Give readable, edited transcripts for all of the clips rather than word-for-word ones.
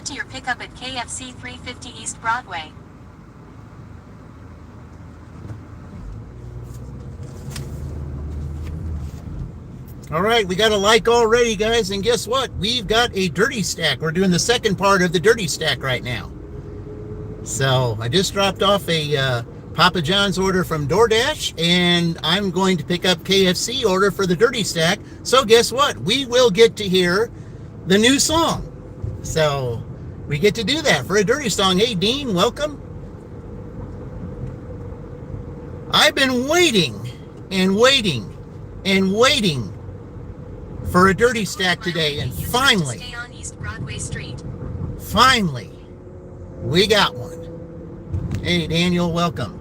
Get to your pickup at KFC 350 East Broadway. All right, we got a like already, guys, and guess what? We've got a dirty stack. We're doing the second part of the dirty stack right now. So I just dropped off a Papa John's order from DoorDash, and I'm going to pick up KFC order for the dirty stack. So guess what? We will get to hear the new song. So we get to do that for a dirty song. Hey, Dean, welcome. I've been waiting and waiting and waiting for a dirty stack today, and finally, we got one. Hey, Daniel, welcome.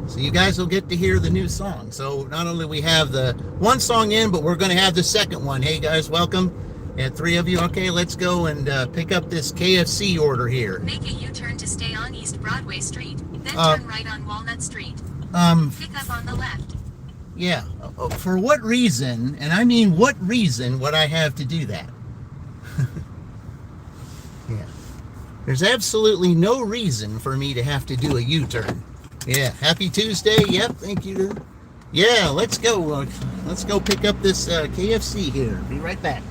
So you guys will get to hear the new song. So not only we have the one song in, but we're going to have the second one. Hey, guys, welcome. And three of you. Okay, let's go and pick up this KFC order here. Make a U-turn to stay on East Broadway Street, then turn right on Walnut Street. Pick up on the left. Yeah, for what reason, and I mean what reason, would I have to do that? Yeah, there's absolutely no reason for me to have to do a U-turn. Yeah, happy Tuesday. Yep, thank you. Yeah, let's go. Let's go pick up this KFC here. Be right back.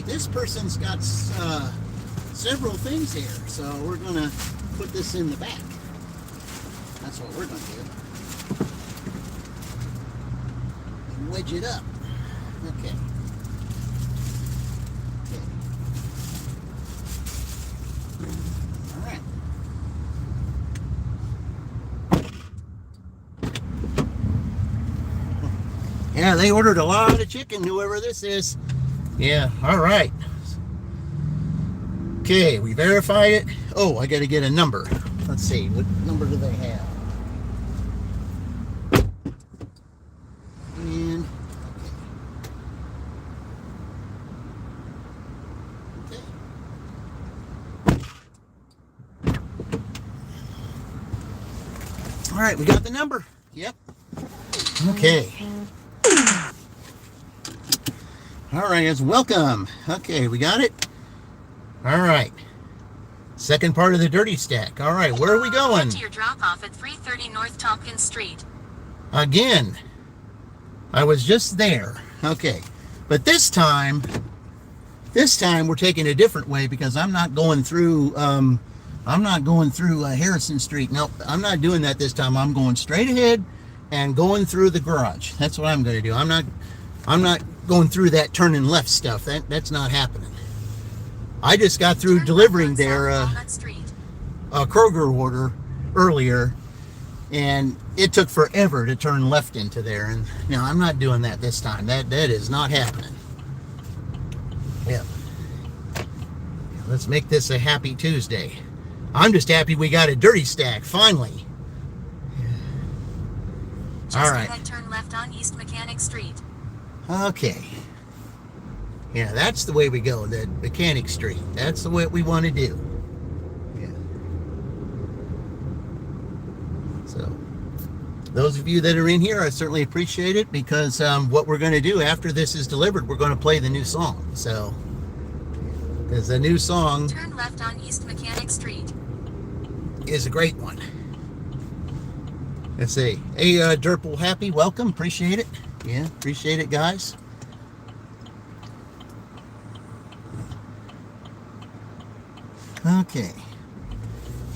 This person's got several things here, so we're going to put this in the back. That's what we're going to do. And wedge it up. Okay. All right. Yeah, they ordered a lot of chicken, whoever this is. Yeah, all right. Okay, we verify it. Oh, I got to get a number. Let's see, what number do they have? And okay. All right, we got the number. Yep. Okay. All right, guys, welcome. Okay, we got it. All right. Second part of the dirty stack. All right, where are we going? Get to your drop-off at 330 North Tompkins Street. Again, I was just there. Okay, but this time we're taking a different way because I'm not going through. Harrison Street. Nope, I'm not doing that this time. I'm going straight ahead and going through the garage. That's what I'm going to do. I'm not going through that turning left stuff. That's not happening. I just got through delivering their Kroger order earlier, and it took forever to turn left into there. And no, I'm not doing that this time. That is not happening. Yeah. Let's make this a happy Tuesday. I'm just happy we got a dirty stack finally. All right. Turn left on East Mechanic Street. Okay. Yeah, that's the way we go, the Mechanic Street. That's the way we want to do. Yeah. So, those of you that are in here, I certainly appreciate it because what we're going to do after this is delivered, we're going to play the new song. So, There's a new song. Turn left on East Mechanic Street. Is a great one. Let's see. Hey, Derple Happy, welcome. Appreciate it. Yeah, appreciate it, guys. Okay.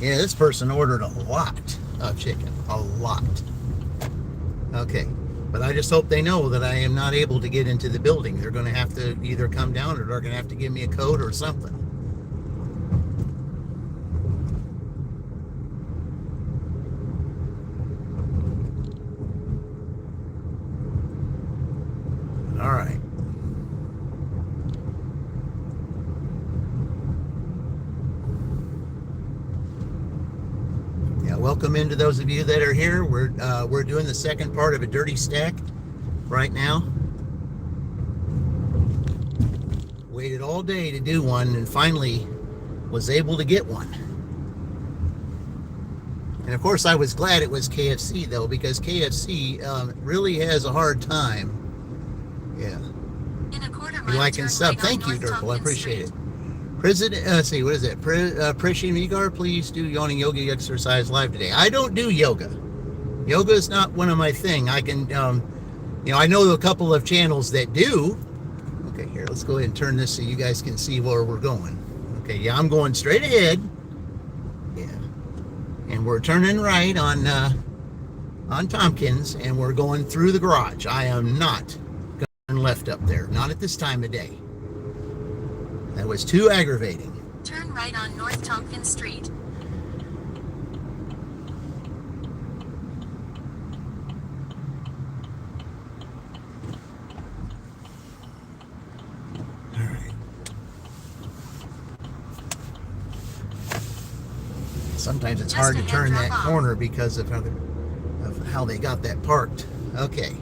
Yeah, this person ordered a lot of chicken. A lot. Okay. But I just hope they know that I am not able to get into the building. They're going to have to either come down or they're going to have to give me a code or something. All right. Yeah, welcome into those of you that are here. We're doing the second part of a dirty stack right now. Waited all day to do one and finally was able to get one. And of course I was glad it was KFC though, because KFC really has a hard time. Yeah. In a quarter You mile, like and turn sub. right on Thank you, North Durple. I Tompkins appreciate Street. it. President, let's see, what is it? Appreciate Migar, please do yawning yoga exercise live today. I don't do yoga. Yoga is not one of my thing. I can, I know a couple of channels that do. Okay, here, let's go ahead and turn this so you guys can see where we're going. Okay, yeah, I'm going straight ahead. Yeah. And we're turning right on Tompkins, and we're going through the garage. I am not going left up there. Not at this time of day. That was too aggravating. Turn right on North Tompkins Street. All right. Sometimes it's hard to turn that corner because of how they got that parked. Okay.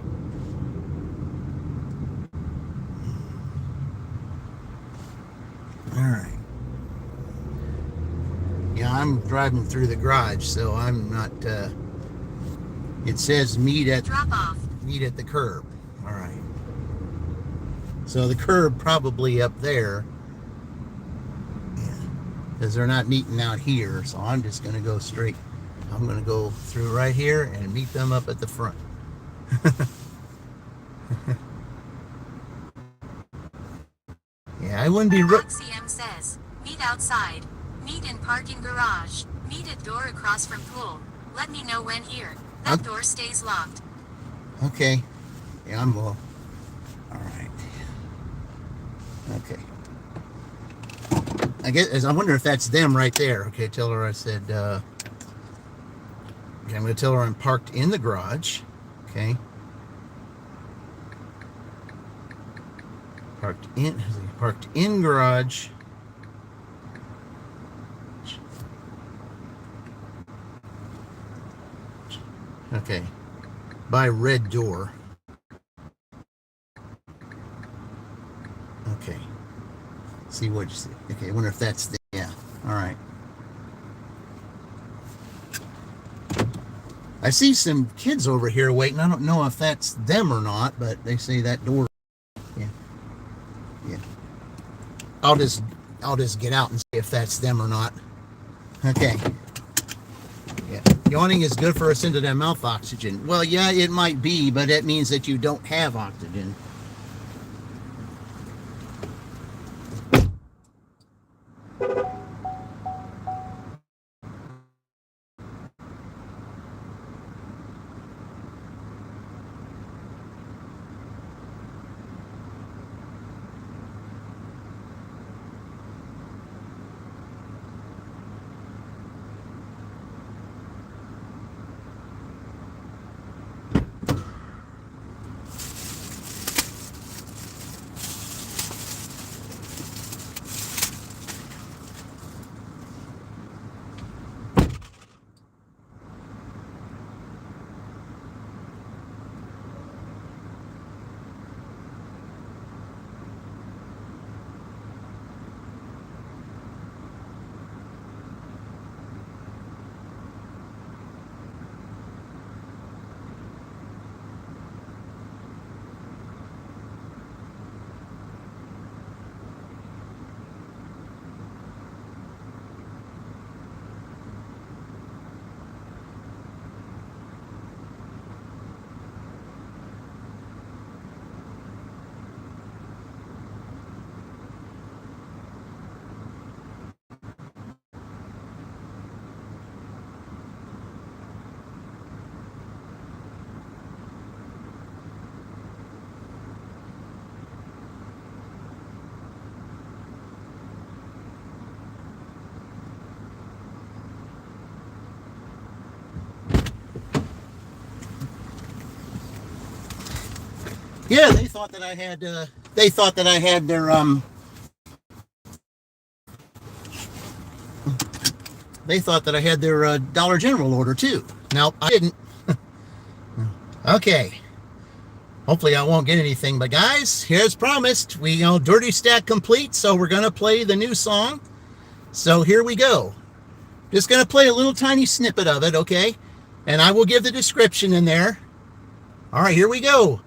All right. Yeah, I'm driving through the garage, so I'm not. It says meet at the curb. All right. So the curb probably up there. Yeah, because they're not meeting out here. So I'm just going to go straight. I'm going to go through right here and meet them up at the front. Yeah, I wouldn't be. CM says, meet outside. Meet in parking garage. Meet at door across from pool. Let me know when here. That door stays locked. Okay. Yeah, I'm low. All right. Okay. I wonder if that's them right there. Okay, tell her I said, okay, I'm going to tell her I'm parked in the garage. Okay. Parked in garage. Okay. By red door. Okay. See what you see. Okay, I wonder if that's the, yeah. All right. I see some kids over here waiting. I don't know if that's them or not, but they say that door. Yeah. Yeah. I'll just get out and see if that's them or not. Okay. Yeah. Yawning is good for us into that mouth oxygen. Well, yeah, it might be, but it means that you don't have oxygen. Yeah, they thought that I had. They thought that I had their. They thought that I had their Dollar General order too. No, I didn't. Okay. Hopefully I won't get anything. But guys, here's promised. We Dirty Stack complete. So we're gonna play the new song. So here we go. Just gonna play a little tiny snippet of it, okay? And I will give the description in there. All right, here we go.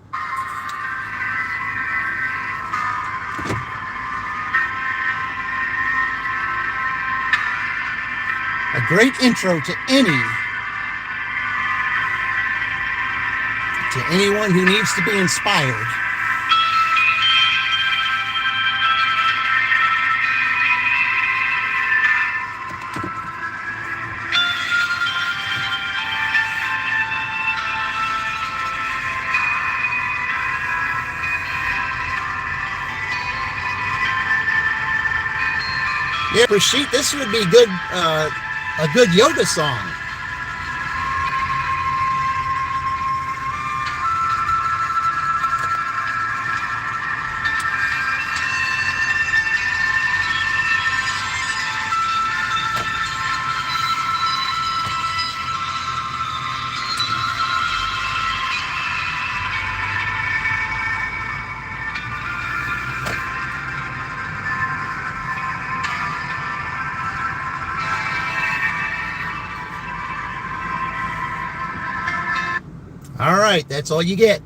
A great intro to anyone who needs to be inspired. Yeah, Rashid, this would be good. A good yoga song. All right, that's all you get.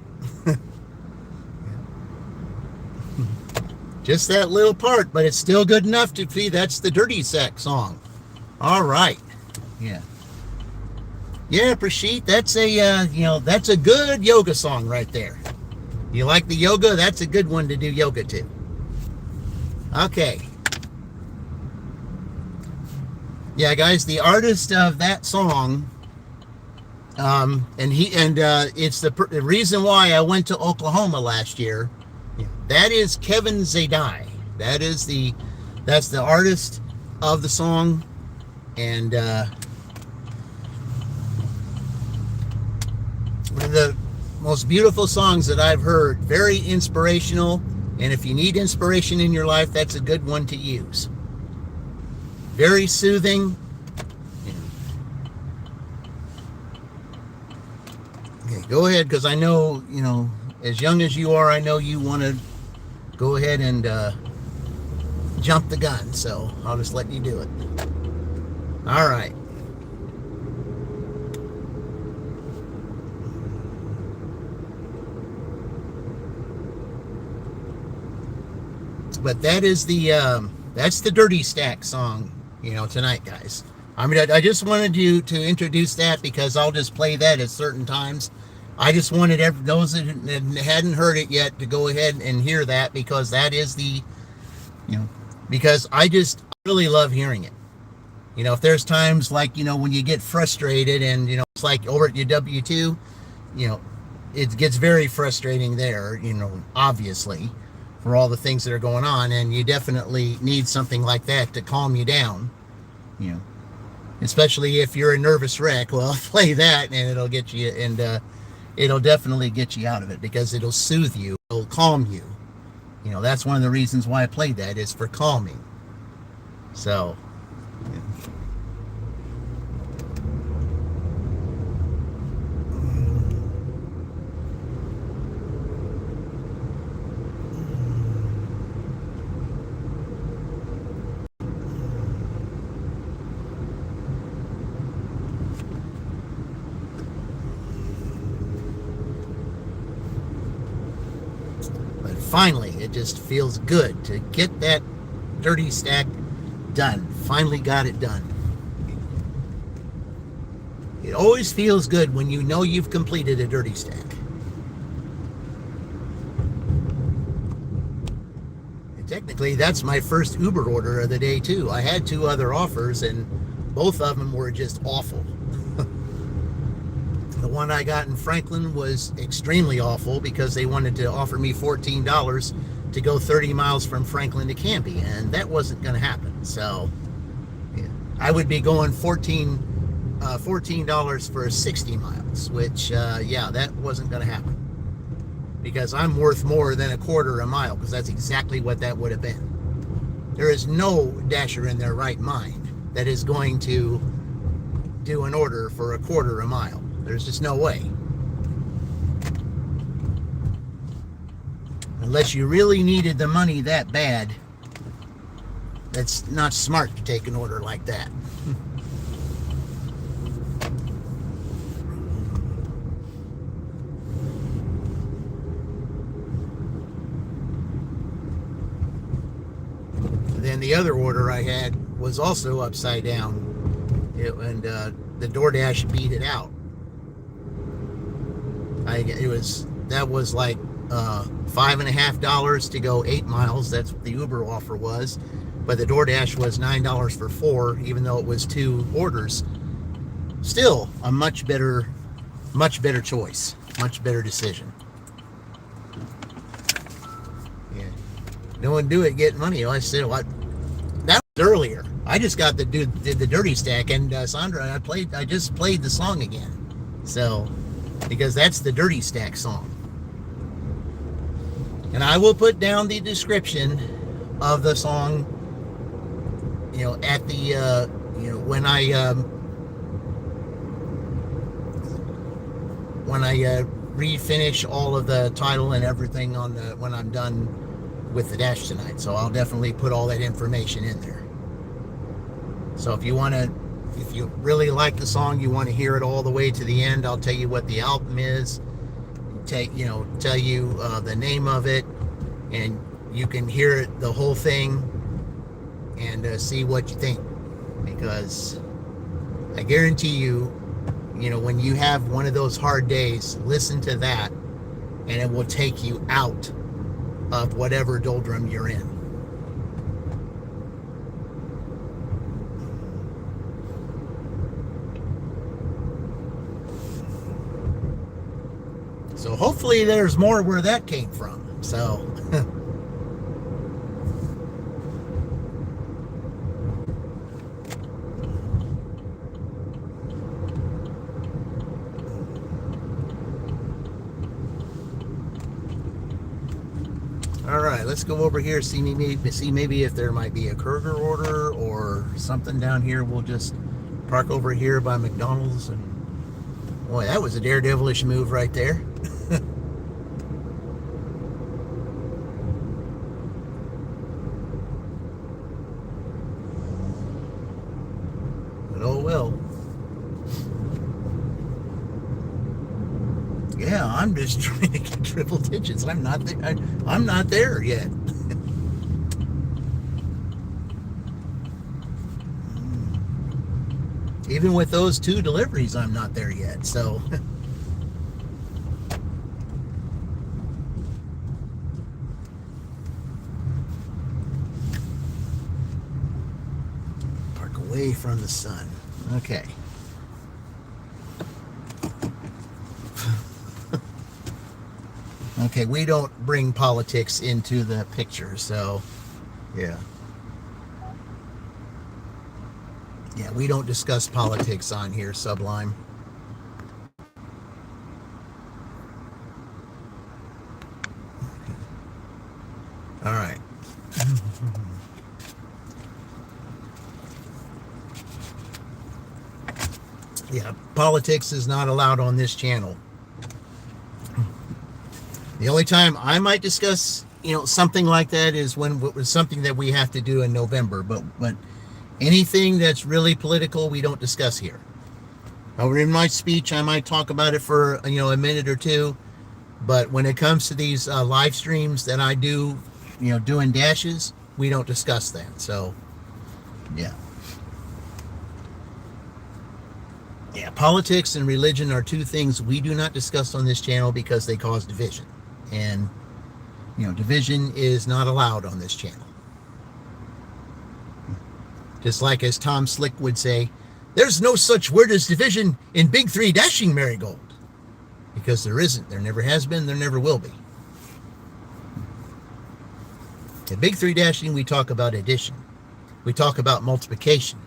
Just that little part, but it's still good enough to see that's the Dirty Sack song. All right. Yeah. Yeah, Prashit, that's a that's a good yoga song right there. You like the yoga? That's a good one to do yoga to. Okay. Yeah, guys, the artist of that song, it's the reason why I went to Oklahoma last year. That is Kevin Zadai. That's the artist of the song, and one of the most beautiful songs that I've heard. Very inspirational, and if you need inspiration in your life, that's a good one to use. Very soothing. Okay, go ahead, because I know, as young as you are, I know you want to go ahead and jump the gun, so I'll just let you do it. All right. But that is that's the Dirty Stack song, tonight, guys. I mean, I just wanted you to introduce that because I'll just play that at certain times. I just wanted those that hadn't heard it yet to go ahead and hear that, because that is because I just really love hearing it. If there's times like, when you get frustrated and, it's like over at your W2, it gets very frustrating there, obviously, for all the things that are going on, and you definitely need something like that to calm you down, especially if you're a nervous wreck. Well, play that and it'll get you, and it'll definitely get you out of it, because it'll soothe you, it'll calm you. That's one of the reasons why I played that, is for calming. So finally, it just feels good to get that Dirty Stack done. Finally got it done. It always feels good when you know you've completed a Dirty Stack. And technically, that's my first Uber order of the day, too. I had 2 other offers, and both of them were just awful. The one I got in Franklin was extremely awful, because they wanted to offer me $14 to go 30 miles from Franklin to Canby, and that wasn't going to happen. So yeah, I would be going $14 for 60 miles, which, that wasn't going to happen. because I'm worth more than a quarter a mile, because that's exactly what that would have been. There is no dasher in their right mind that is going to do an order for a quarter a mile. There's just no way. Unless you really needed the money that bad, that's not smart to take an order like that. Then the other order I had was also upside down, and the DoorDash beat it out. That was like $5.50 to go 8 miles. That's what the Uber offer was, but the DoorDash was $9 for 4, even though it was 2 orders. Still a much better choice, much better decision. Yeah, no one do it get money. I said what. That was earlier. I just got did the dirty stack, and Sandra, I just played the song again. So, because that's the dirty stack song. And I will put down the description of the song, at the, when I refinish all of the title and everything when I'm done with the dash tonight. So I'll definitely put all that information in there. So if you really like the song, you want to hear it all the way to the end, I'll tell you what the album is, tell you the name of it, and you can hear it, the whole thing, and see what you think. Because I guarantee you, when you have one of those hard days, listen to that, and it will take you out of whatever doldrum you're in. So hopefully there's more where that came from. So all right, let's go over here, see maybe if there might be a Kroger order or something down here. We'll just park over here by McDonald's. And boy, that was a daredevilish move right there. But oh well. Yeah, I'm just trying to get triple digits. I'm not there yet. Even with those 2 deliveries, I'm not there yet. So park away from the sun. Okay. Okay, we don't bring politics into the picture, so yeah. Yeah, we don't discuss politics on here, Sublime. All right. Yeah, politics is not allowed on this channel. The only time I might discuss, something like that is when it was something that we have to do in November. But anything that's really political, we don't discuss here. However, in my speech, I might talk about it for, a minute or 2. But when it comes to these live streams that I do, doing dashes, we don't discuss that. So, yeah. Yeah, politics and religion are 2 things we do not discuss on this channel because they cause division. And, division is not allowed on this channel. Just like as Tom Slick would say, there's no such word as division in Big 3 dashing marigold. Because there isn't. There never has been. There never will be. In Big 3 dashing, we talk about addition. We talk about multiplication.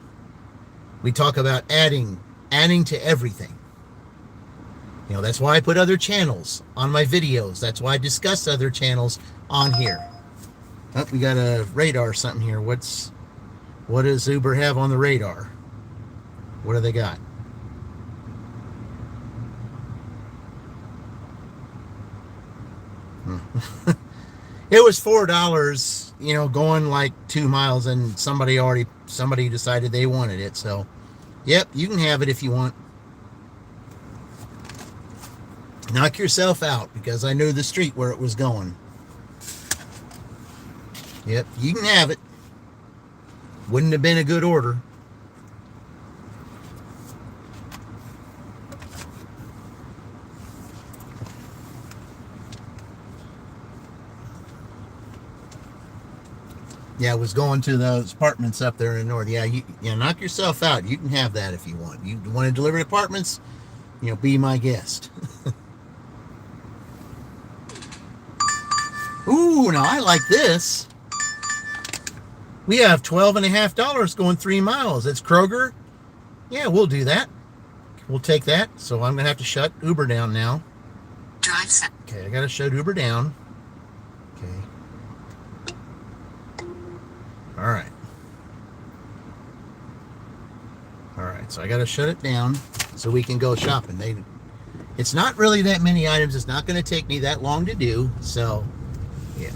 We talk about adding to everything. You know, that's why I put other channels on my videos. That's why I discuss other channels on here. Oh, we got a radar or something here. What does Uber have on the radar? What do they got? It was $4, you know, going like 2 miles, and somebody decided they wanted it. So, yep, you can have it if you want. Knock yourself out, because I knew the street where it was going. Yep, you can have it. Wouldn't have been a good order. Yeah, it was going to those apartments up there in the north. Yeah, knock yourself out. You can have that if you want. You want to deliver apartments? You know, be my guest. Ooh, now I like this. We have $12.50 going 3 miles. It's Kroger. Yeah, we'll do that. We'll take that. So I'm going to have to shut Uber down now. Drive set. Okay, I got to shut Uber down. Okay. All right. All right, so I got to shut it down so we can go shopping. It's not really that many items. It's not going to take me that long to do. So, yeah.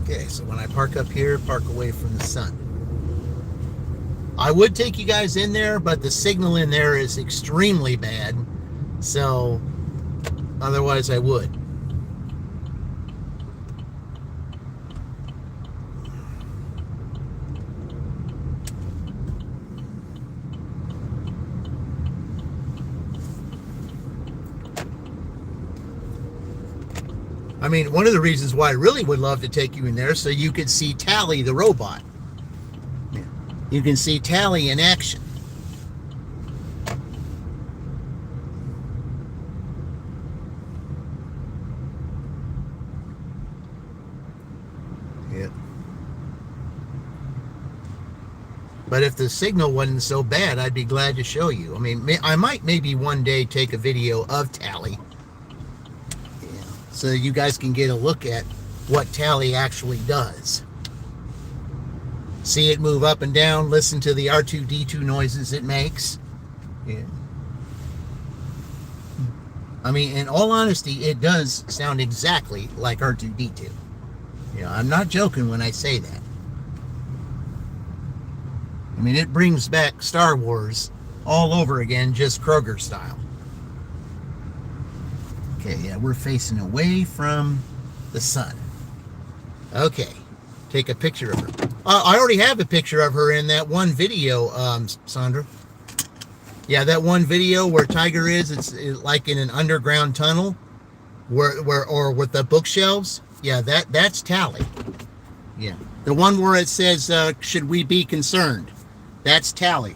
Okay, so when I park up here, park away from the sun. I would take you guys in there, but the signal in there is extremely bad. So, otherwise I would. I mean, one of the reasons why I really would love to take you in there, so you could see Tally the robot. You can see Tally in action. Yeah. But if the signal wasn't so bad, I'd be glad to show you. I mean, I might maybe one day take a video of Tally. Yeah. So you guys can get a look at what Tally actually does. See it move up and down, listen to the R2-D2 noises it makes. Yeah. I mean, in all honesty, it does sound exactly like R2-D2. You know, I'm not joking when I say that. I mean, it brings back Star Wars all over again, just Kroger style. Okay, yeah, we're facing away from the sun. Okay, take a picture of her. I already have a picture of her in that one video, Sandra. Yeah, that one video where Tiger is, it's like in an underground tunnel, or with the bookshelves. Yeah, that's Tally. Yeah, the one where it says, "Should we be concerned?" That's Tally.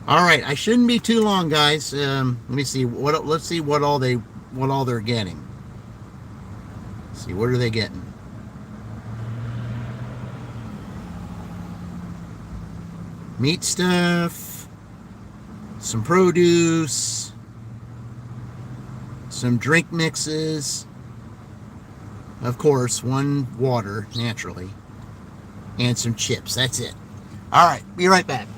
All right, I shouldn't be too long, guys. Let me see let's see what all they're getting. Let's see, what are they getting? Meat stuff, some produce, some drink mixes, of course, one water, naturally, and some chips. That's it. All right, be right back.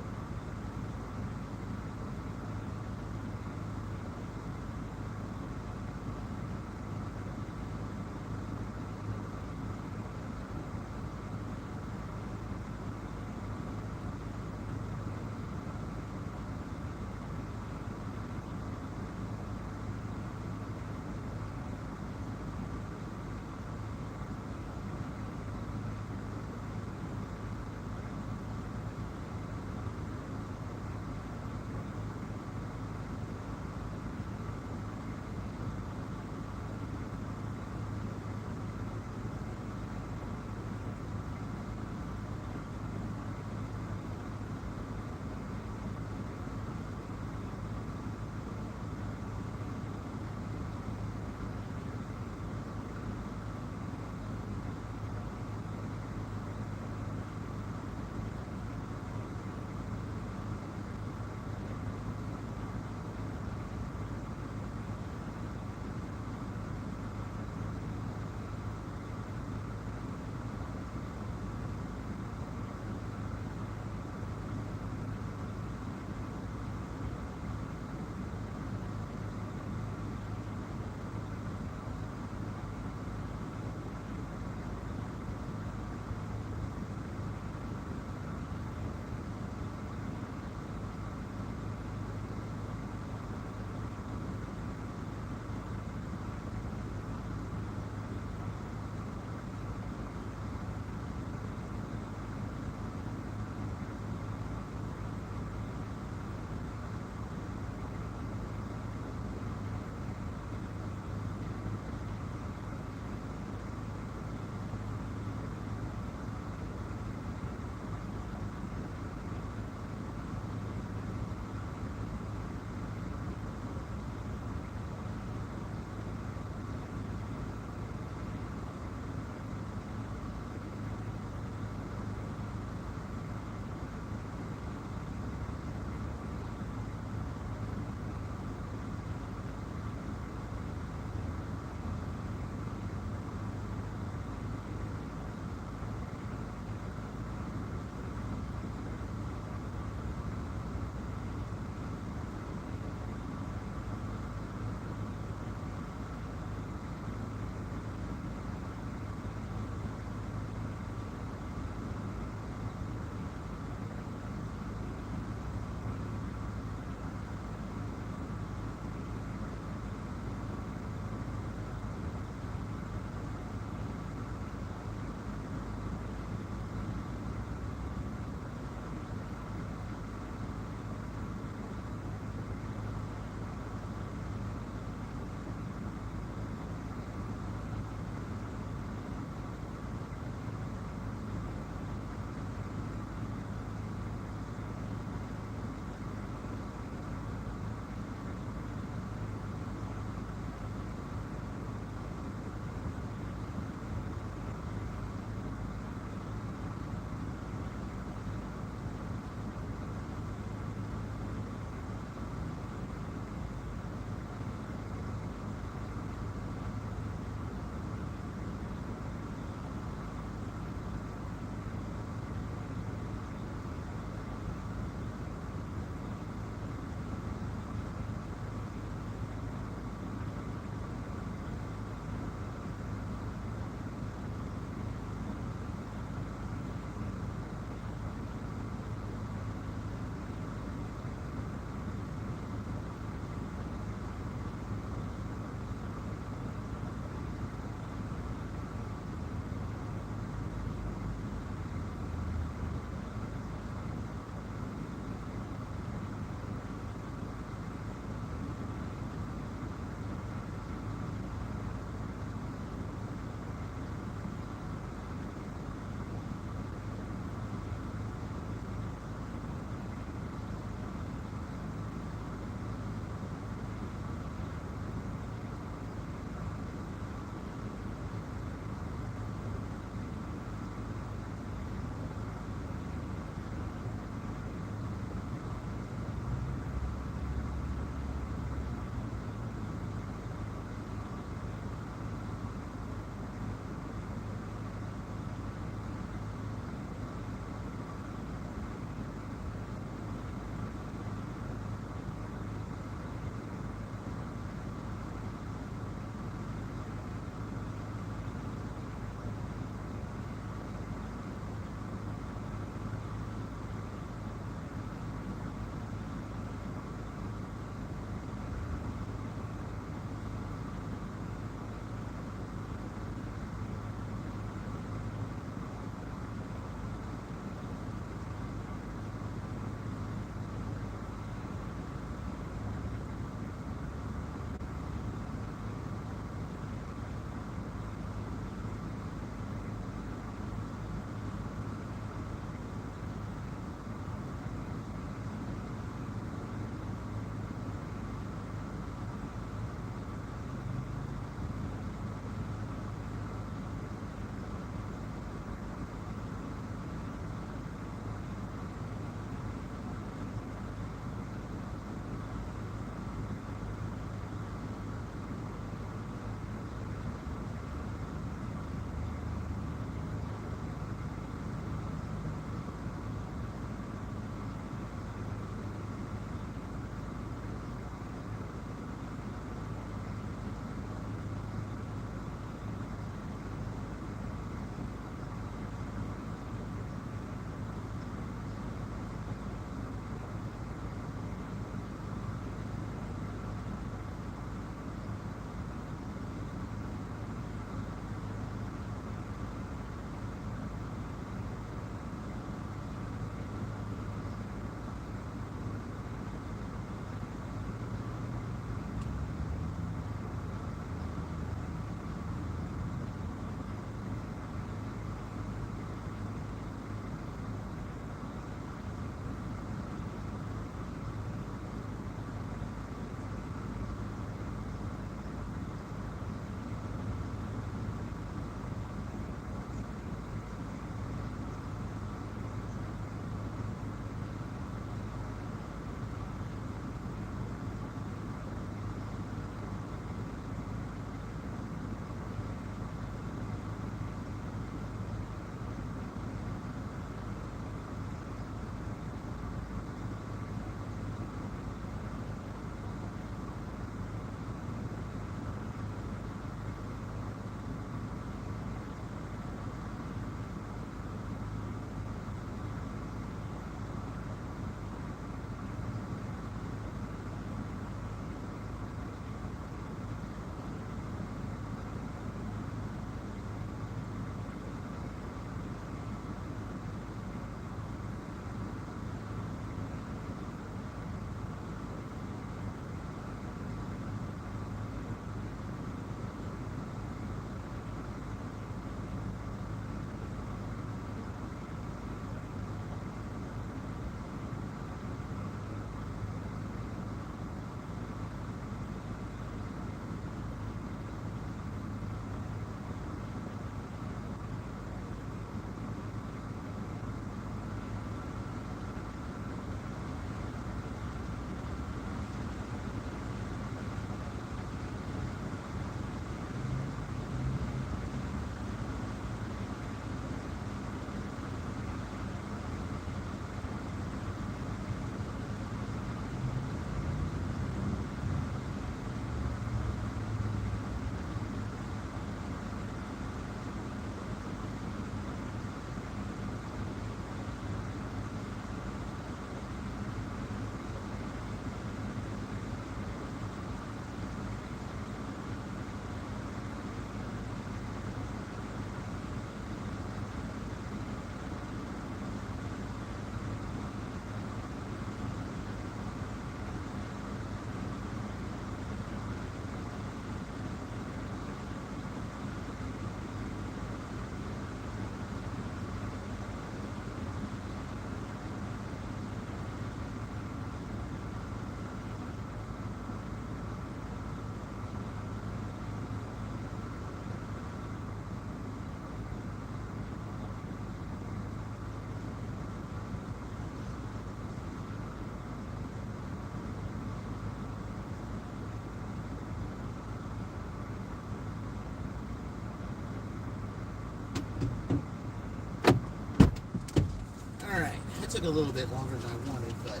that took a little bit longer than I wanted, but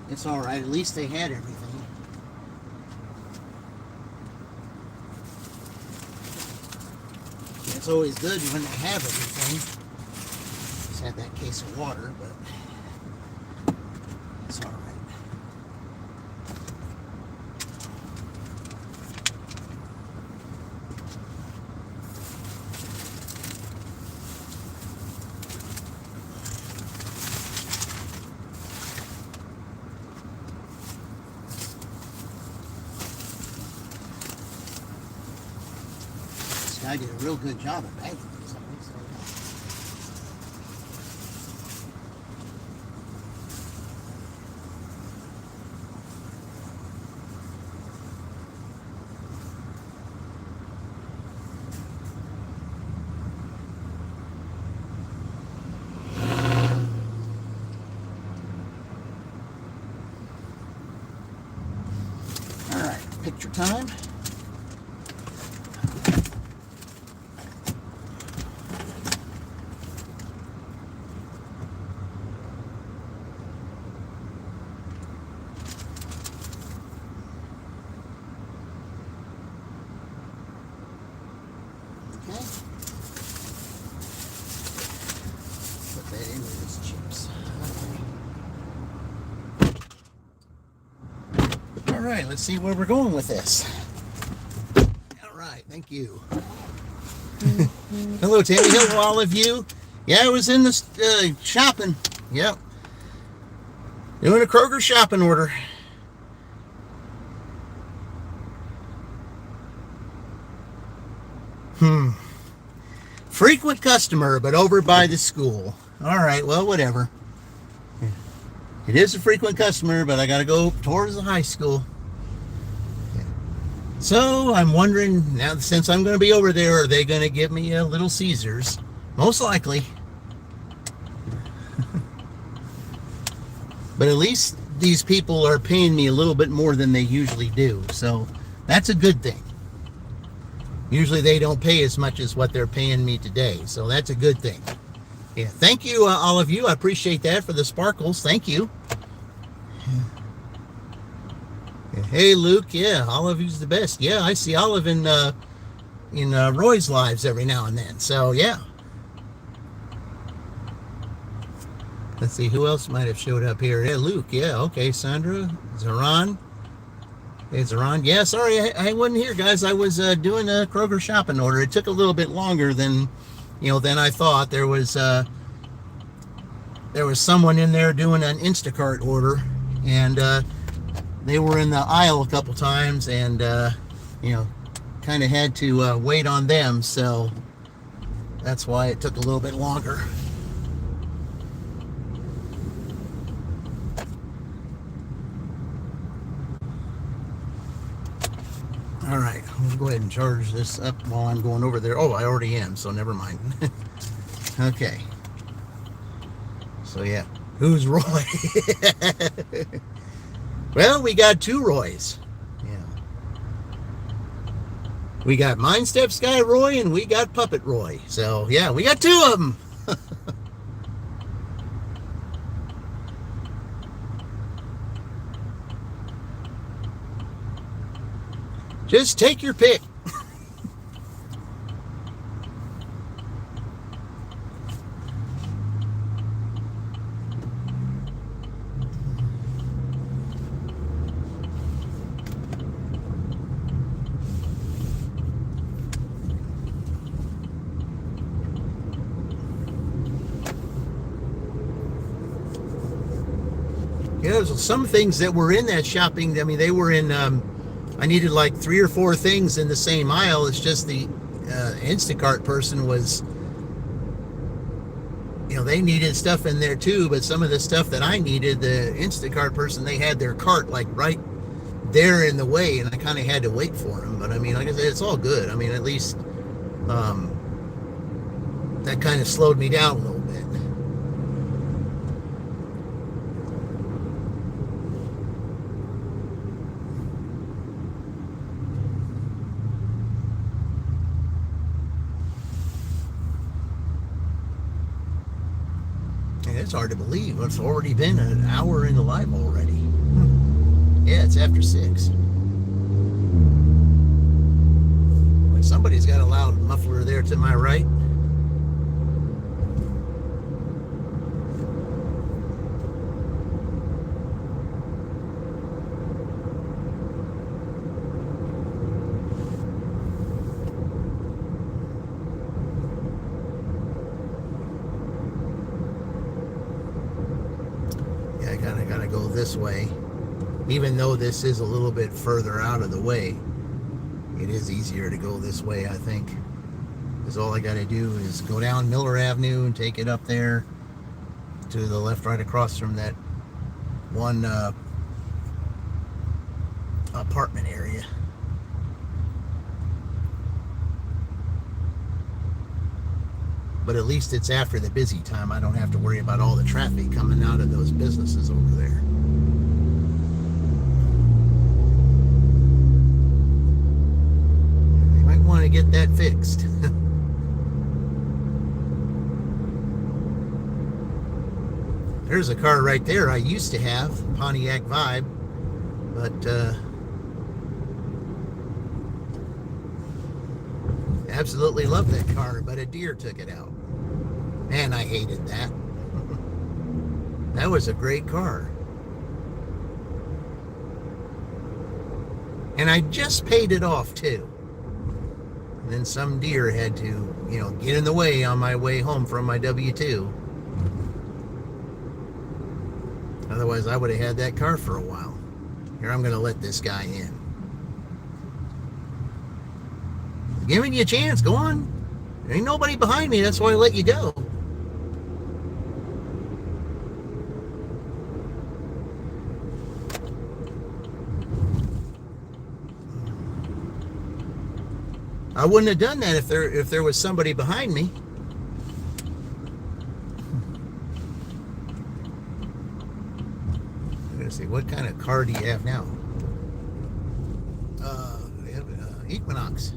it's all right. At least they had everything. It's always good when they have everything. Just had that case of water, but it's all right. I did a real good job of bagging these. All right, picture time. Okay. Put that into these chips. All right, let's see where we're going with this. All right, thank you. Hello, Tammy. Hello, all of you. Yeah, I was in the shopping. Yep. Doing a Kroger shopping order. Frequent customer, but over by the school. All right, well, whatever. It is a frequent customer, but I got to go towards the high school. So I'm wondering, now since I'm going to be over there, are they going to give me a Little Caesars? Most likely. But at least these people are paying me a little bit more than they usually do. So that's a good thing. Usually they don't pay as much as what they're paying me today. So that's a good thing. Yeah, thank you, all of you. I appreciate that for the sparkles. Thank you. Hey, Luke. Yeah, Olive is the best. Yeah, I see Olive in Roy's lives every now and then. So, yeah. Let's see, who else might have showed up here? Yeah, Luke. Yeah, okay. Sandra. Zaran. Hey, Zaran. Yeah, sorry, I wasn't here, guys. I was doing a Kroger shopping order. It took a little bit longer than I thought. There was someone in there doing an Instacart order, and they were in the aisle a couple times, and kind of had to wait on them, so that's why it took a little bit longer. All right, we'll go ahead and charge this up while I'm going over there. Oh, I already am, so never mind. Okay. So, yeah. Who's Roy? Well, we got two Roys. Yeah. We got Mind Step Sky Roy and we got Puppet Roy. So, yeah, we got two of them. Just take your pick. Yeah, some things that were in that shopping, I mean, they were in, I needed like 3 or 4 things in the same aisle. It's just the Instacart person was, they needed stuff in there too, but some of the stuff that I needed, the Instacart person, they had their cart like right there in the way, and I kind of had to wait for them. But I mean, like I said, it's all good. I mean, at least that kind of slowed me down a little bit. Man, it's hard to believe. It's already been an hour into live already. Yeah, it's after 6. Somebody's got a loud muffler there to my right. Yeah, I gotta go this way. Even though this is a little bit further out of the way, it is easier to go this way, I think. Because all I got to do is go down Miller Avenue and take it up there to the left, right across from that one apartment area. But at least it's after the busy time. I don't have to worry about all the traffic coming out of those businesses over there. Want to get that fixed. There's a car right there I used to have, Pontiac Vibe, but absolutely love that car, but a deer took it out. Man, I hated that. That was a great car. And I just paid it off too. And then some deer had to, get in the way on my way home from my W-2. Otherwise, I would have had that car for a while. Here, I'm going to let this guy in. Giving you a chance. Go on. There ain't nobody behind me. That's why I let you go. I wouldn't have done that if there was somebody behind me. I'm gonna see, what kind of car do you have now? We have an Equinox.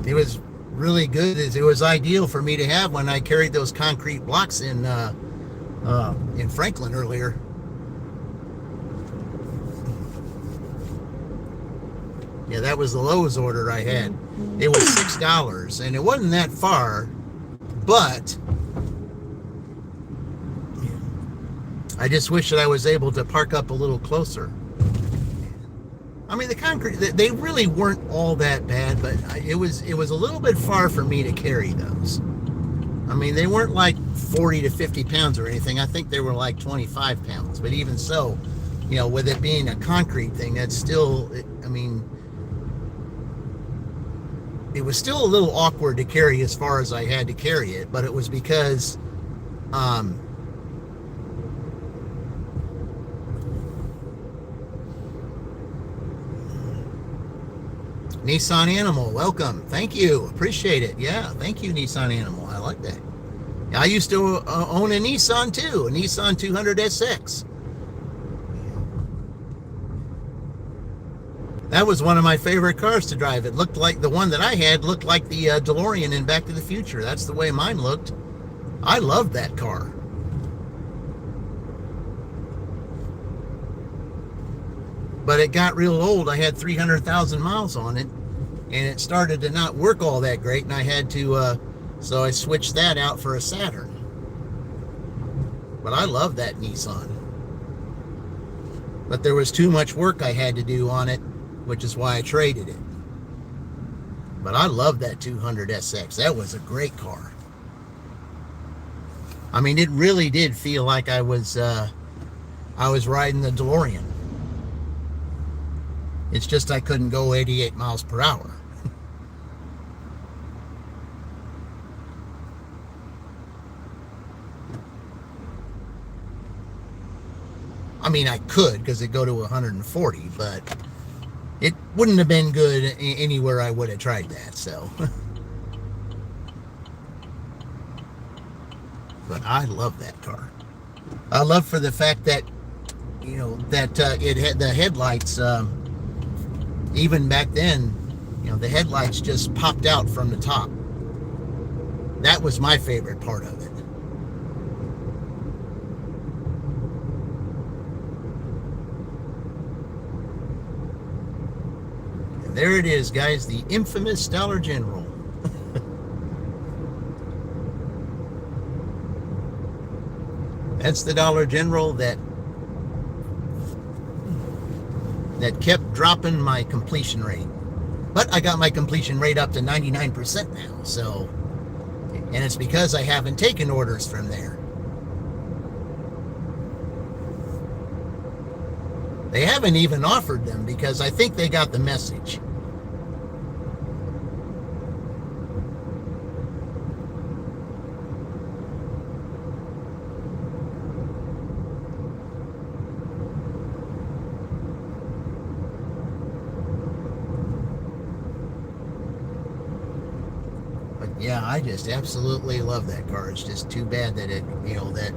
It was really good. It was ideal for me to have when I carried those concrete blocks in Franklin earlier. Yeah, that was the Lowe's order I had. It was $6, and it wasn't that far, but I just wish that I was able to park up a little closer. I mean, the concrete, they really weren't all that bad, but it was a little bit far for me to carry those. I mean, they weren't like 40 to 50 pounds or anything. I think they were like 25 pounds, but even so, with it being a concrete thing, that's still, it was still a little awkward to carry as far as I had to carry it, but it was because Nissan Animal, welcome. Thank you. Appreciate it. Yeah, thank you, Nissan Animal. I like that. I used to own a Nissan too, a Nissan 200SX. That was one of my favorite cars to drive. It looked like the one that I had looked like the DeLorean in Back to the Future. That's the way mine looked. I loved that car. But it got real old. I had 300,000 miles on it, and it started to not work all that great, and I had to, so I switched that out for a Saturn. But I love that Nissan. But there was too much work I had to do on it, which is why I traded it. But I love that 200SX. That was a great car. I mean, it really did feel like I was riding the DeLorean. It's just I couldn't go 88 miles per hour. I mean, I could, because it'd go to 140, but it wouldn't have been good anywhere I would have tried that, so. But I love that car. I love for the fact that, it had the headlights, even back then, You know, the headlights just popped out from the top. That was my favorite part of it. And there it is, guys, the infamous Dollar General. That's the Dollar General that kept dropping my completion rate. But I got my completion rate up to 99% now, so, and it's because I haven't taken orders from there. They haven't even offered them because I think they got the message. Yeah, I just absolutely love that car. It's just too bad that it, you know, that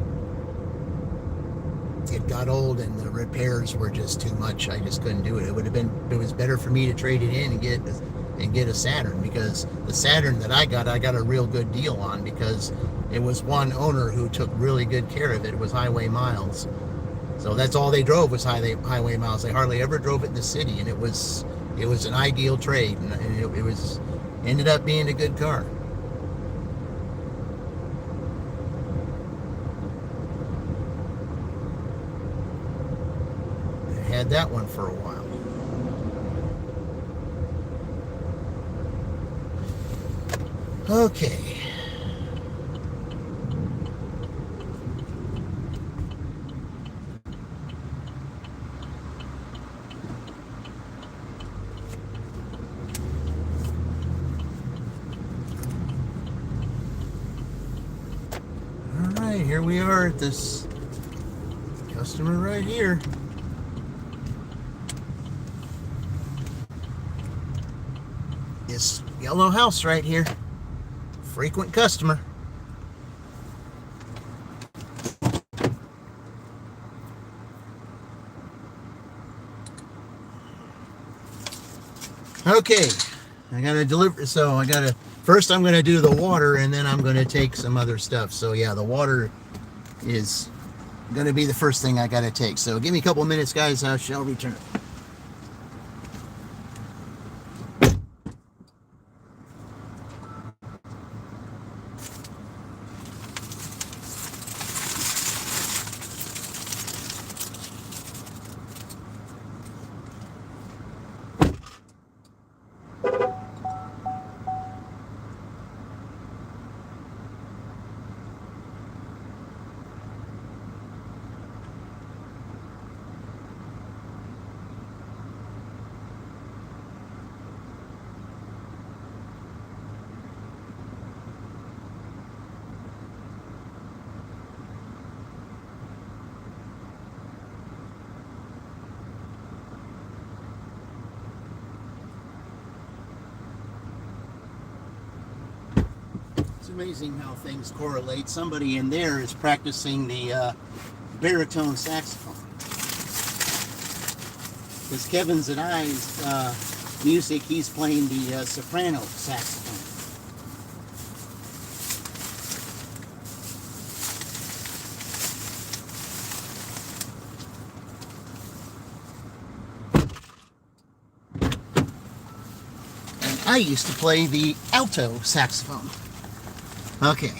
it got old and the repairs were just too much. I just couldn't do it. It was better for me to trade it in and get a Saturn, because the Saturn that I got a real good deal on, because it was one owner who took really good care of it. It was highway miles. So that's all they drove was highway miles. They hardly ever drove it in the city, and it was an ideal trade, and it was ended up being a good car. Had that one for a while. Okay. All right, here we are at this customer right here. This yellow house right here. Frequent customer. Okay, I gotta deliver, so first I'm gonna do the water, and then I'm gonna take some other stuff. So yeah, the water is gonna be the first thing I gotta take. So give me a couple minutes, guys, I shall return. It's amazing how things correlate. Somebody in there is practicing the baritone saxophone. Because Kevin Zadai's music, he's playing the soprano saxophone. And I used to play the alto saxophone. Okay.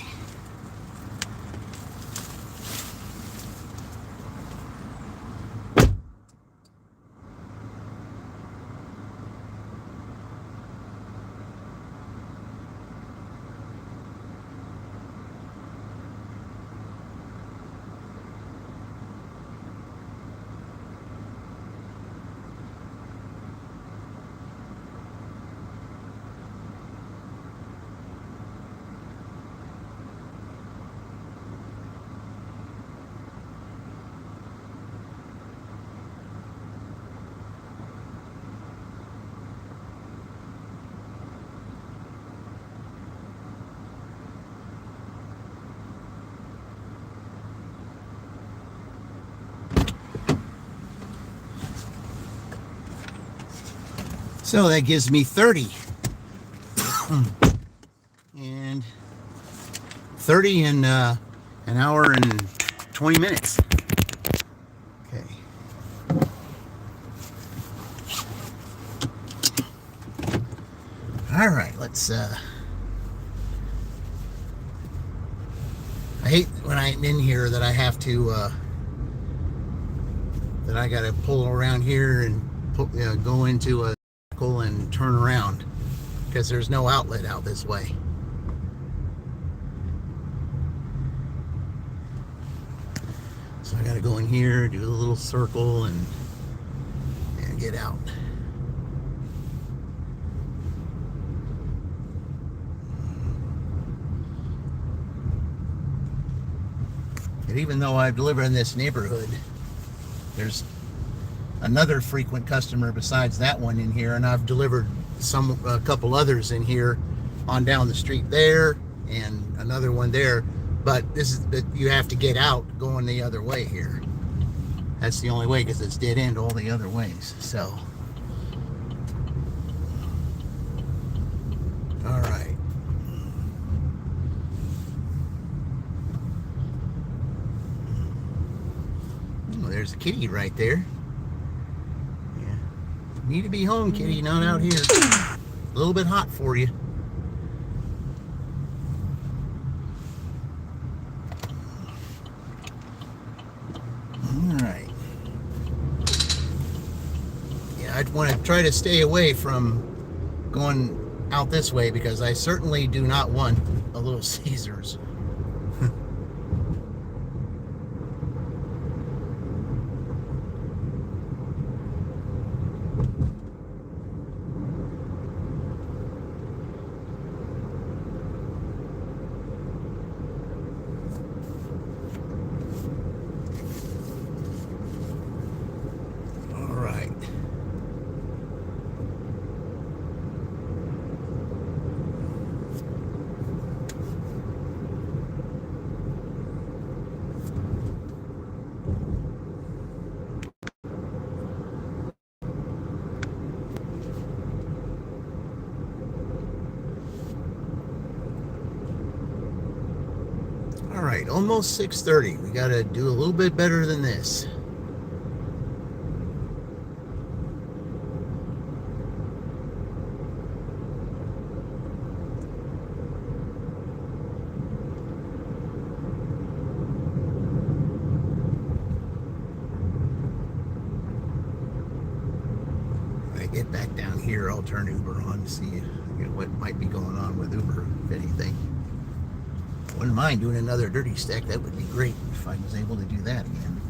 So that gives me 30. And 30 in an hour and 20 minutes. Okay. All right, let's I hate when I'm in here that I have to that I got to pull around here and go into a circle and turn around because there's no outlet out this way. So I got to go in here, do a little circle, and get out. And even though I deliver in this neighborhood, there's another frequent customer besides that one in here, and I've delivered a couple others in here on down the street there, and another one there. But you have to get out going the other way here. That's the only way because it's dead end all the other ways. So, all right. Oh, there's a kitty right there. Yeah. Need to be home, kitty, not out here. A little bit hot for you. Alright. Yeah, I'd want to try to stay away from going out this way because I certainly do not want a Little Caesars. Alright, almost 6:30. We got to do a little bit better than this. When I get back down here, I'll turn Uber on to see what might be going on with Uber, if anything. Wouldn't mind doing another dirty stack. That would be great if I was able to do that again.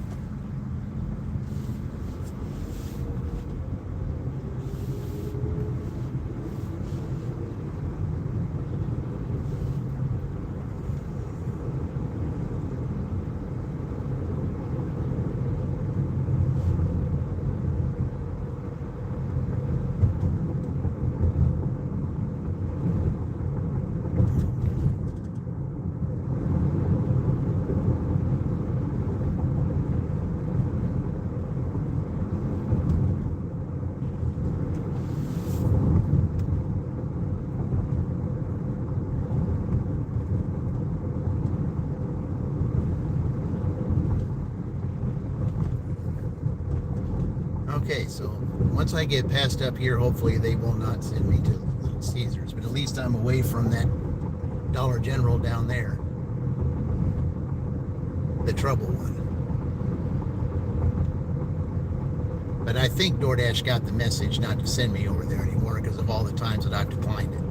Okay, so once I get past up here, hopefully they will not send me to Little Caesars, but at least I'm away from that Dollar General down there. The trouble one. But I think DoorDash got the message not to send me over there anymore because of all the times that I've declined it.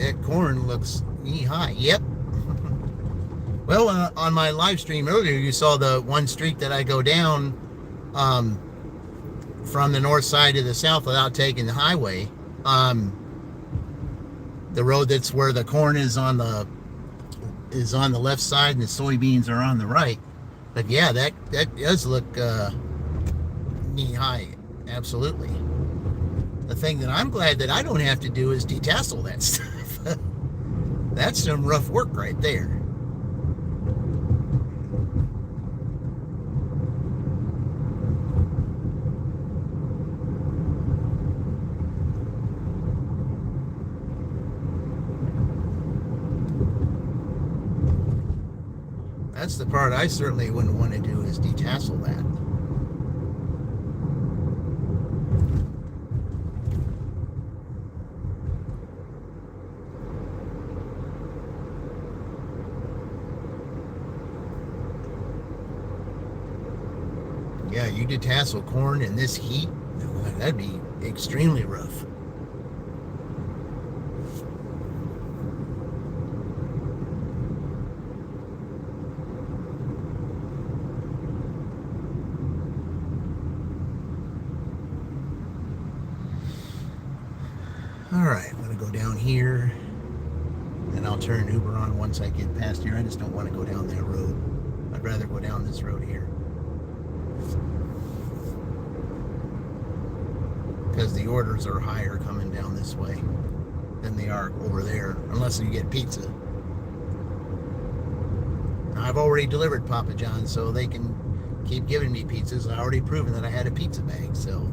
That corn looks knee-high. Yep. Well, on my live stream earlier, you saw the one street that I go down from the north side to the south without taking the highway. The road that's where the corn is on the left side and the soybeans are on the right. But yeah, that does look knee-high. Absolutely. The thing that I'm glad that I don't have to do is detassel that stuff. That's some rough work right there. That's the part I certainly wouldn't want to do, is detassel that. Yeah, you detassel corn in this heat, that'd be extremely rough. All right, I'm gonna go down here, and I'll turn Uber on once I get past here. I just don't want to go down that road. I'd rather go down this road here, because the orders are higher coming down this way than they are over there, unless you get pizza. Now, I've already delivered Papa John's, so they can keep giving me pizzas. I already proven that I had a pizza bag, so.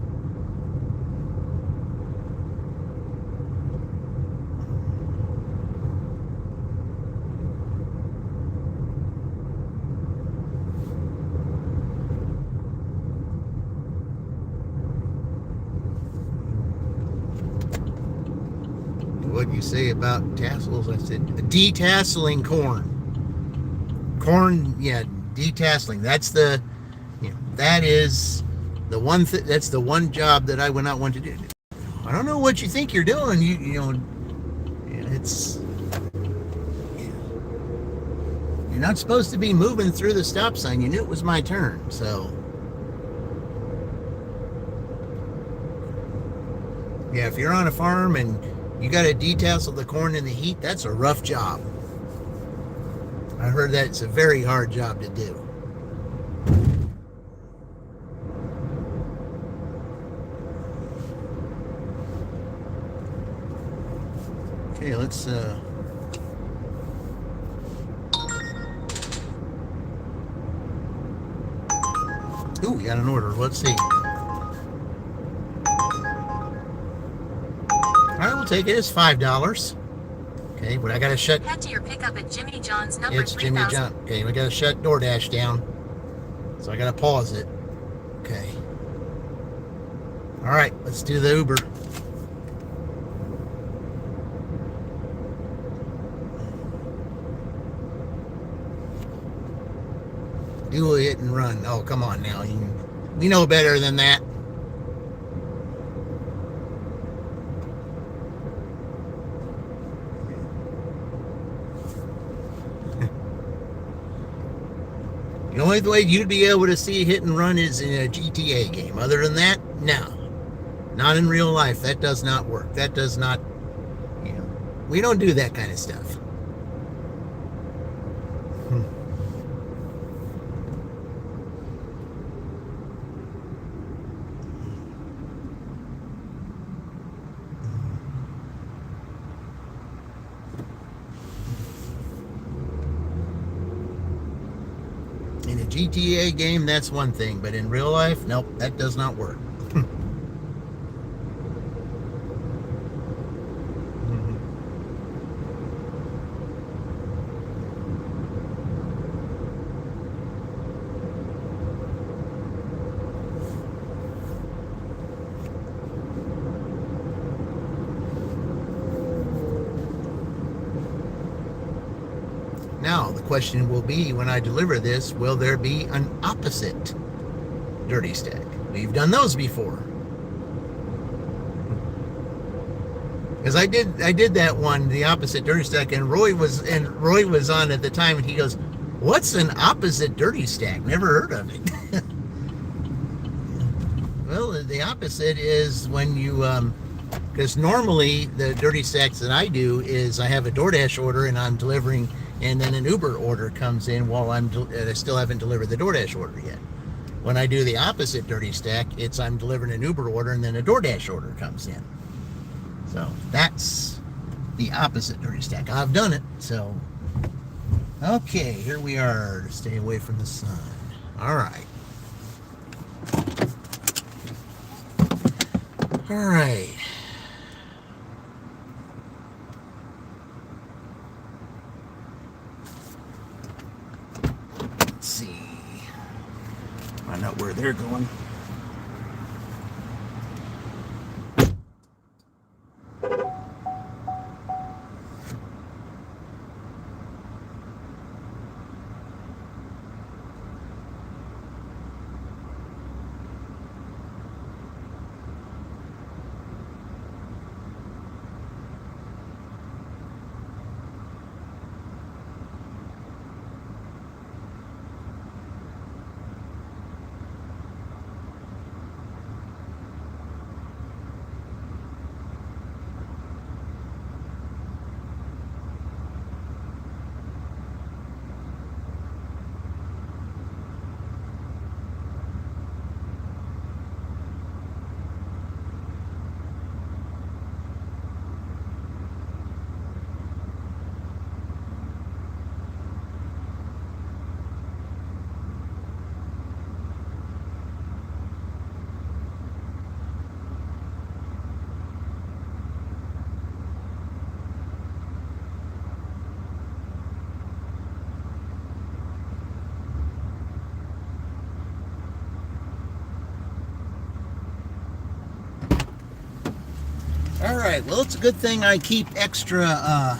What'd you say about tassels? I said detasseling corn. Corn, yeah, detasseling. That's the, that is the one thing. That's the one job that I would not want to do. I don't know what you think you're doing. It's, you're not supposed to be moving through the stop sign. You knew it was my turn, so. Yeah, if you're on a farm and you got to detassel the corn in the heat, that's a rough job. I heard that it's a very hard job to do. Okay, let's ooh, we got an order. Let's see. I will take it as $5. Okay, but I gotta shut. Head to your pickup at Jimmy John's number 3000. It's Jimmy John. Okay, we gotta shut DoorDash down, so I gotta pause it. Okay. All right, let's do the Uber. Do a hit and run. Oh, come on now. We know better than that. The only way you'd be able to see hit and run is in a GTA game. Other than that, no. Not in real life. That does not work. That does not, we don't do that kind of stuff. In a GTA game, that's one thing, but in real life, nope, that does not work. Now, the question will be, when I deliver this, will there be an opposite dirty stack? We've done those before. Because I did that one, the opposite dirty stack, and Roy was on at the time, and he goes, "What's an opposite dirty stack? Never heard of it." Well, the opposite is when you, because normally the dirty stacks that I do is I have a DoorDash order and I'm delivering, and then an Uber order comes in while I still haven't delivered the DoorDash order yet. When I do the opposite dirty stack, it's I'm delivering an Uber order and then a DoorDash order comes in. So that's the opposite dirty stack. I've done it. So, okay, here we are to stay away from the sun. All right. All right. Let's see. Find out where they're going. All right, well, it's a good thing I keep extra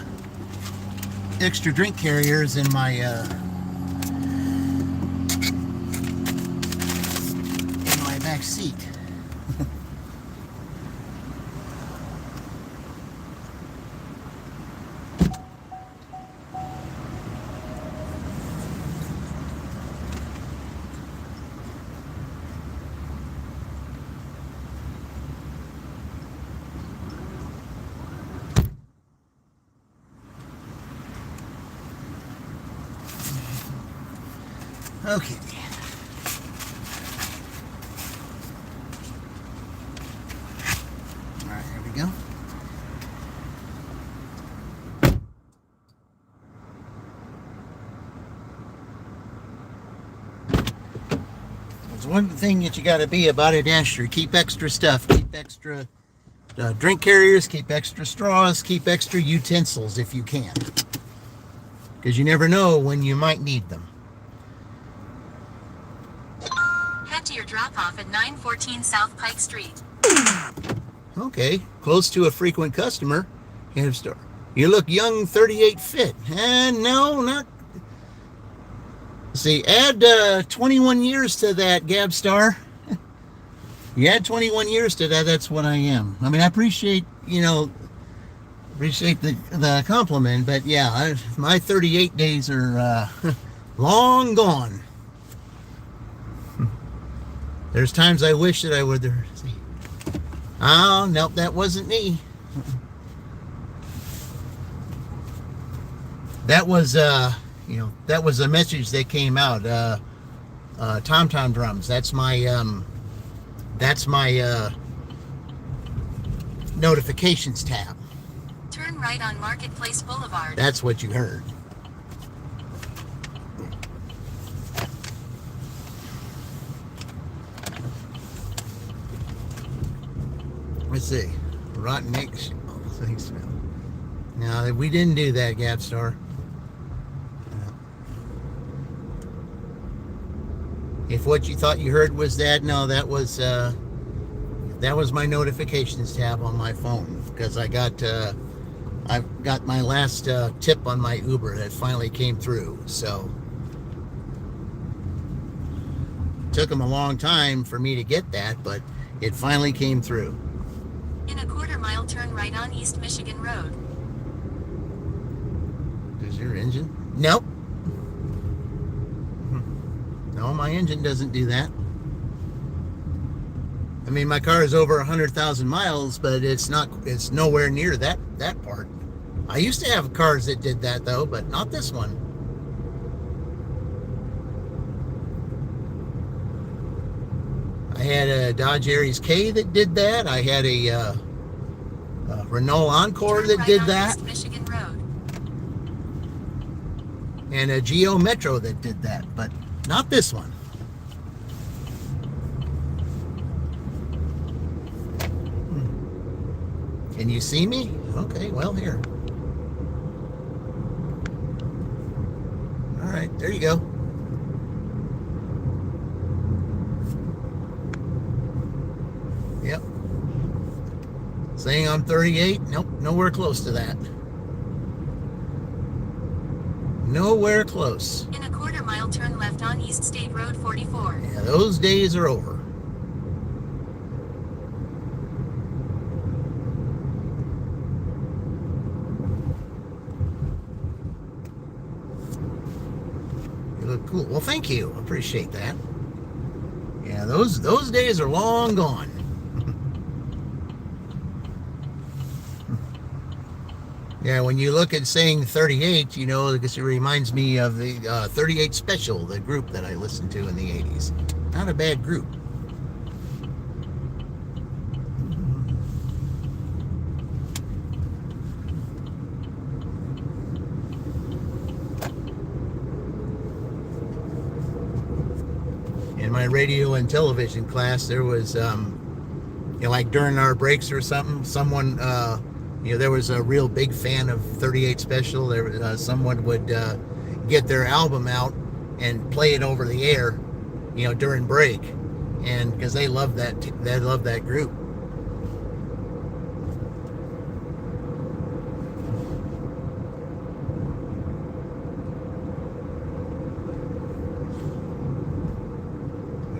drink carriers in my back seat. Okay. All right, here we go. There's one thing that you got to be about a dasher. Keep extra stuff. Keep extra drink carriers. Keep extra straws. Keep extra utensils if you can. Because you never know when you might need them. To your drop-off at 914 South Pike Street. Okay, close to a frequent customer. You look young, 38 fit. And no, not. See, add 21 years to that, Gabstar. You add 21 years to that, that's what I am. I mean, I appreciate the compliment, but yeah, my 38 days are long gone. There's times I wish that I would. See. Oh, nope, that wasn't me. That was, that was a message that came out. Tom Tom drums. That's my notifications tab. Turn right on Marketplace Boulevard. That's what you heard. Let's see. Rotten eggs. Oh, things smell. No, we didn't do that, Gapstar. No. If what you thought you heard was that, no, that was my notifications tab on my phone, because I got my last tip on my Uber that finally came through. So it took them a long time for me to get that, but it finally came through. In a quarter-mile, turn right on East Michigan Road. Does your engine? Nope. No, my engine doesn't do that. I mean, my car is over 100,000 miles, but it's nowhere near that part. I used to have cars that did that, though, but not this one. had a Dodge Aries K that did that. I had a Renault Encore Turn that right did on that. East Michigan Road. And a Geo Metro that did that, but not this one. Can you see me? Okay, well, here. All right, there you go. Yep. Saying I'm 38? Nope, nowhere close to that. Nowhere close. In a quarter mile, turn left on East State Road 44. Yeah, those days are over. You look cool. Well, thank you. Appreciate that. Yeah, those days are long gone. Yeah, when you look at saying 38, you know, because it reminds me of the 38 Special, the group that I listened to in the 80s. Not a bad group. In my radio and television class, there was, you know, like during our breaks or something, someone, you know, there was a real big fan of 38 Special. There, someone would get their album out and play it over the air, you know, during break, and because they love that group.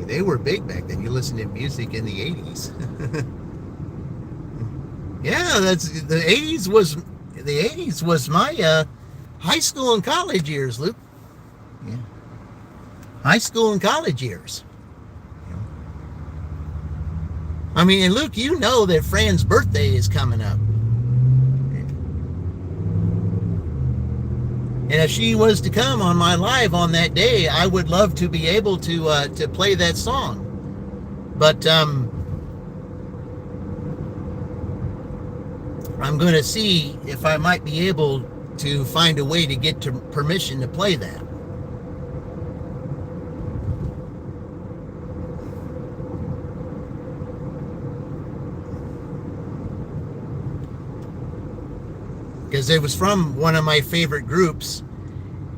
They were big back then. You listened to music in the 80s. Yeah, that's the 80s was my high school and college years, Luke. Yeah. High school and college years. I mean, and Luke, you know that Fran's birthday is coming up. And if she was to come on my live on that day, I would love to be able to play that song. But I'm going to see if I might be able to find a way to get to permission to play that. Because it was from one of my favorite groups,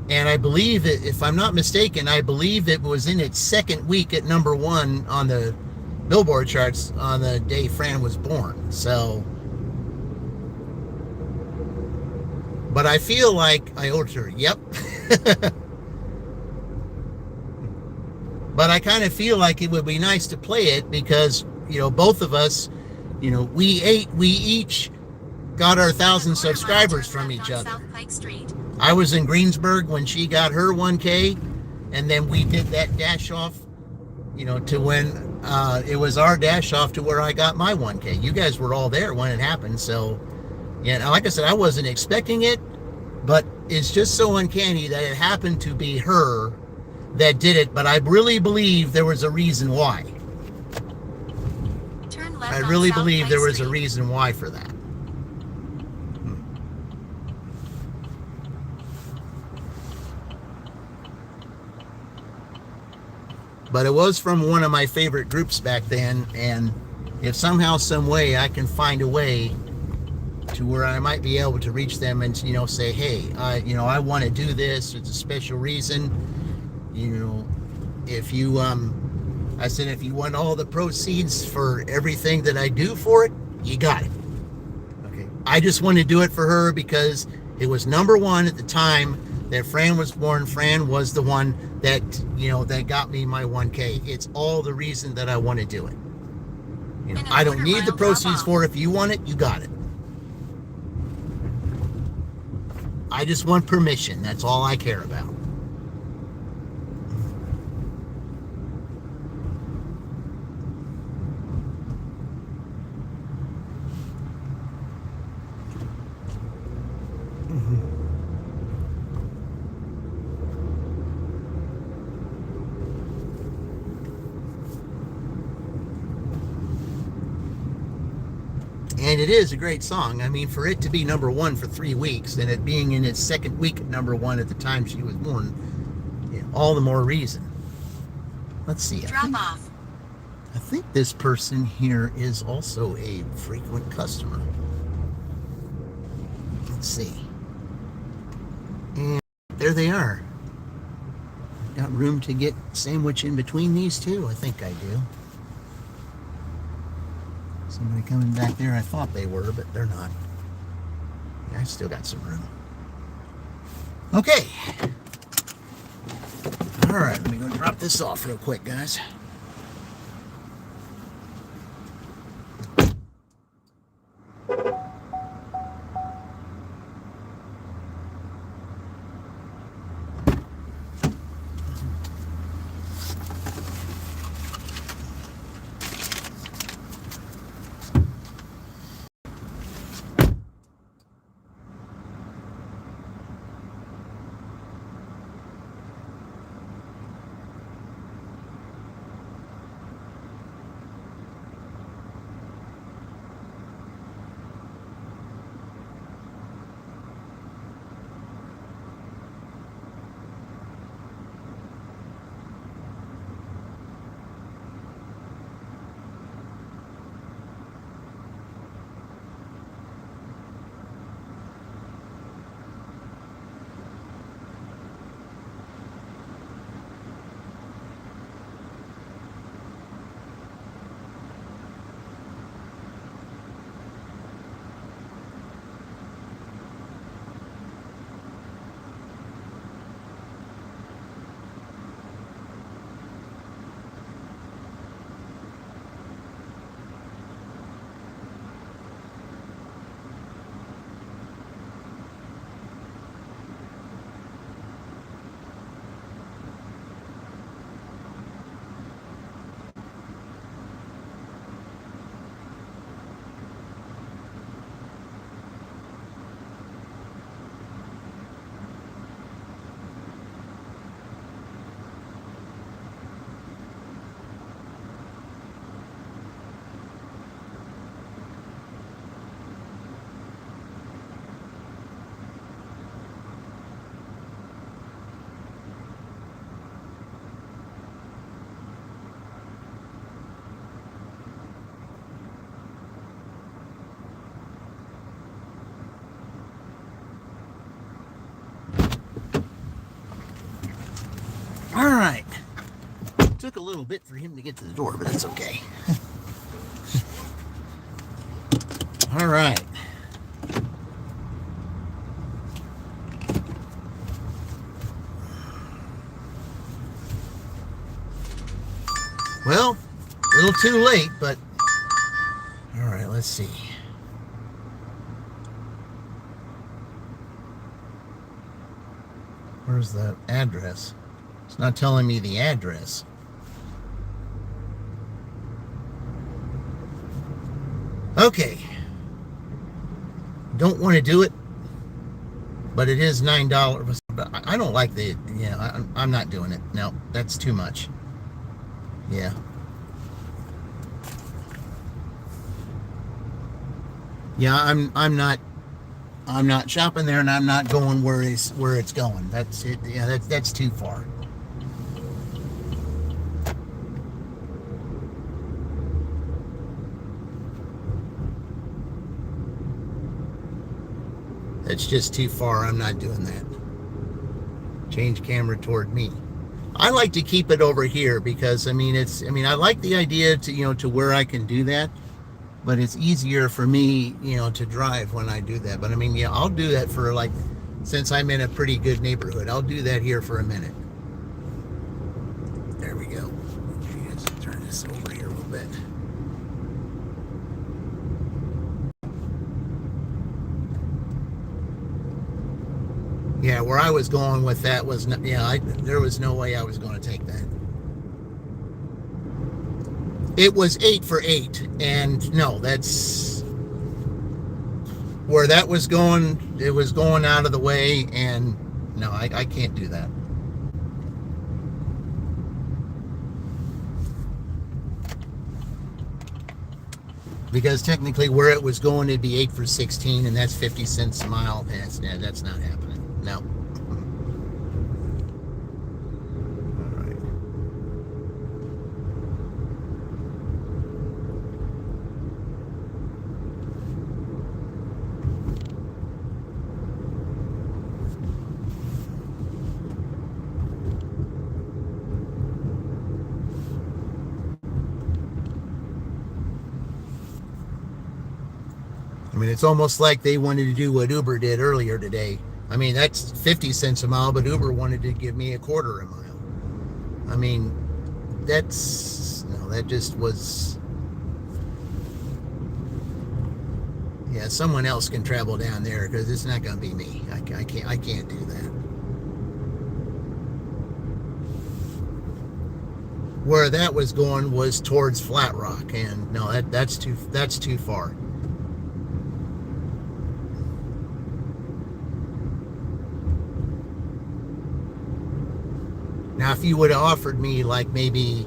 and I believe it, if I'm not mistaken, I believe it was in its second week at #1 on the Billboard charts on the day Fran was born. So, but I feel like I owed her. Yep. But I kind of feel like it would be nice to play it because, you know, both of us, you know, we each got our 1,000 subscribers from each other. I was in Greensburg when she got her 1K, and then we did that dash off, you know, to when it was our dash off to where I got my 1K. You guys were all there when it happened, so yeah. Like I said, I wasn't expecting it, but it's just so uncanny that it happened to be her that did it. But I really believe there was a reason why. Turn left I really on South believe Pike there was a Street. reason why for that. But it was from one of my favorite groups back then, and if somehow, some way, I can find a way to where I might be able to reach them and, you know, say, hey, you know, I want to do this. It's a special reason. You know, if you, I said, if you want all the proceeds for everything that I do for it, you got it. Okay. I just want to do it for her because it was #1 at the time that Fran was born. Fran was the one that, you know, that got me my 1K. It's all the reason that I want to do it. You know, I don't need the proceeds for it. If you want it, you got it. I just want permission. That's all I care about. And it is a great song. I mean, for it to be number one for 3 weeks and it being in its second week at number one at the time she was born, yeah, all the more reason. Let's see. Drop off. I think this person here is also a frequent customer. Let's see. And there they are. Got room to get sandwich in between these two? I think I do. Somebody coming back there, I thought they were, but they're not. Yeah, I still got some room. Okay. All right, let me go drop this off real quick, guys. All right. Took a little bit for him to get to the door, but that's okay. All right. Well, a little too late, but all right, let's see. Where's the address? It's not telling me the address. Okay. Don't want to do it, but it is $9. But I don't like the, yeah, I'm not doing it. No, that's too much. Yeah. Yeah, I'm not shopping there, and I'm not going where it's going. That's it. Yeah, that's too far. It's just too far. I'm not doing that. Change camera toward me. I like to keep it over here because I I like the idea to where I can do that, but it's easier for me, to drive when I do that. But yeah, I'll do that for since I'm in a pretty good neighborhood, I'll do that here for a minute. There we go. Let's turn this over here a little bit. Yeah, where I was going with that was, there was no way I was going to take that. It was 8 for 8, and no, that's where that was going. It was going out of the way, and no, I can't do that. Because technically where it was going, it'd be 8 for 16, and that's 50 cents a mile. That's not happening. No. All right. I mean, it's almost like they wanted to do what Uber did earlier today. I mean, that's 50 cents a mile, but Uber wanted to give me a quarter a mile. I mean, that just was, yeah, someone else can travel down there because it's not going to be me. I can't do that. Where that was going was towards Flat Rock, and no, that's too far. Now, if you would have offered me like maybe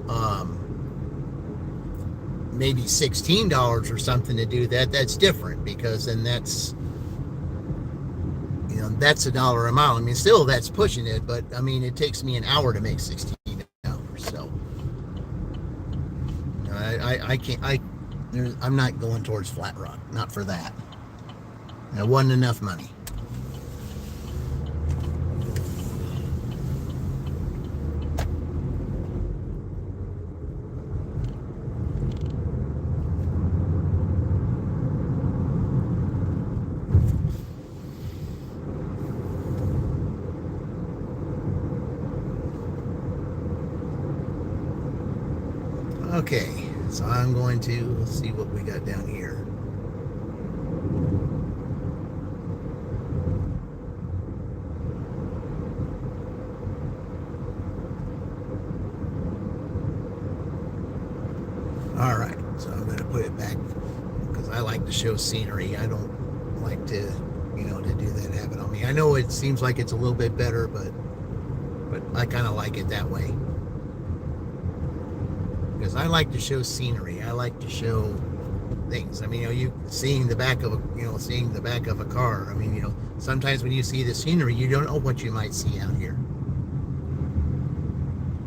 $16 or something to do that, that's different, because then that's $1 a mile. I mean, still that's pushing it, but I mean, it takes me an hour to make $16. So I can't. I'm not going towards Flat Rock. Not for that. There wasn't enough money. Okay, so I'm going to, let's see what we got down here. All right, so I'm going to put it back because I like to show scenery. I don't like to, to do that habit on me. I know it seems like it's a little bit better, but I kind of like it that way. Because I like to show scenery. I like to show things. I mean, you seeing the back of a car. I mean, sometimes when you see the scenery, you don't know what you might see out here.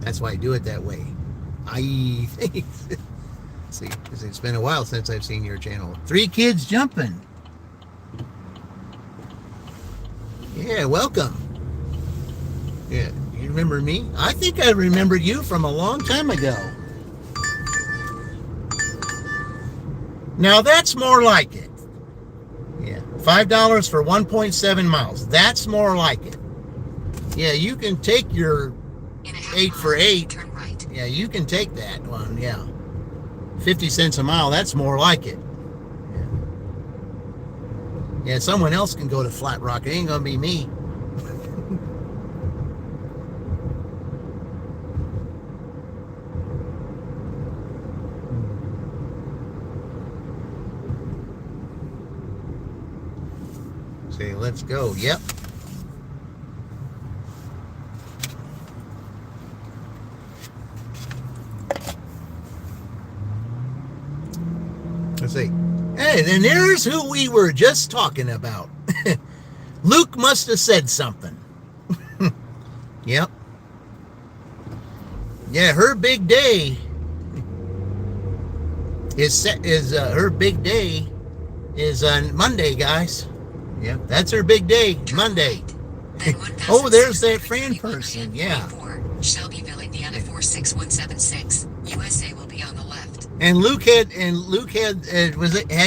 That's why I do it that way. See, because it's been a while since I've seen your channel. 3 kids jumping. Yeah, welcome. Yeah, you remember me? I think I remembered you from a long time ago. Now that's more like it. Yeah, $5 for 1.7 miles. That's more like it. Yeah, you can take your 8 for 8. Turn right. Yeah, you can take that one. Yeah, 50 cents a mile. That's more like it. Yeah, someone else can go to Flat Rock. It ain't gonna be me. Okay, let's go. Yep. Let's see. Hey, then there's who we were just talking about. Luke must have said something. Yep. Yeah, her big day her big day is on Monday, guys. Yeah, that's her big day, Monday. Oh, there's that Fran person. Yeah. Shelbyville, Indiana 46176. USA will be on the left. And Luke had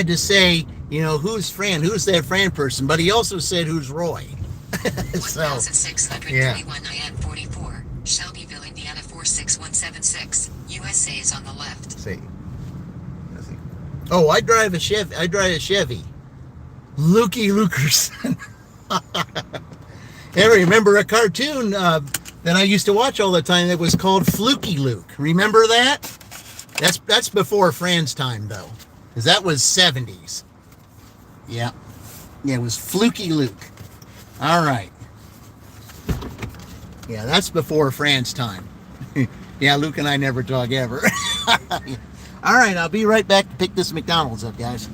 to say, who's Fran? Who's that Fran person? But he also said, who's Roy? So, 1621 IN 44. Shelbyville, Indiana 46176. USA is on the left. Let's see. Oh, I drive a Chevy. Lukey Lukerson. I remember a cartoon that I used to watch all the time that was called Fluky Luke. Remember that? That's before Fran's time, though, because that was 70s. Yeah. Yeah, it was Fluky Luke. All right. Yeah, that's before Fran's time. Yeah, Luke and I never talk ever. All right, I'll be right back to pick this McDonald's up, guys.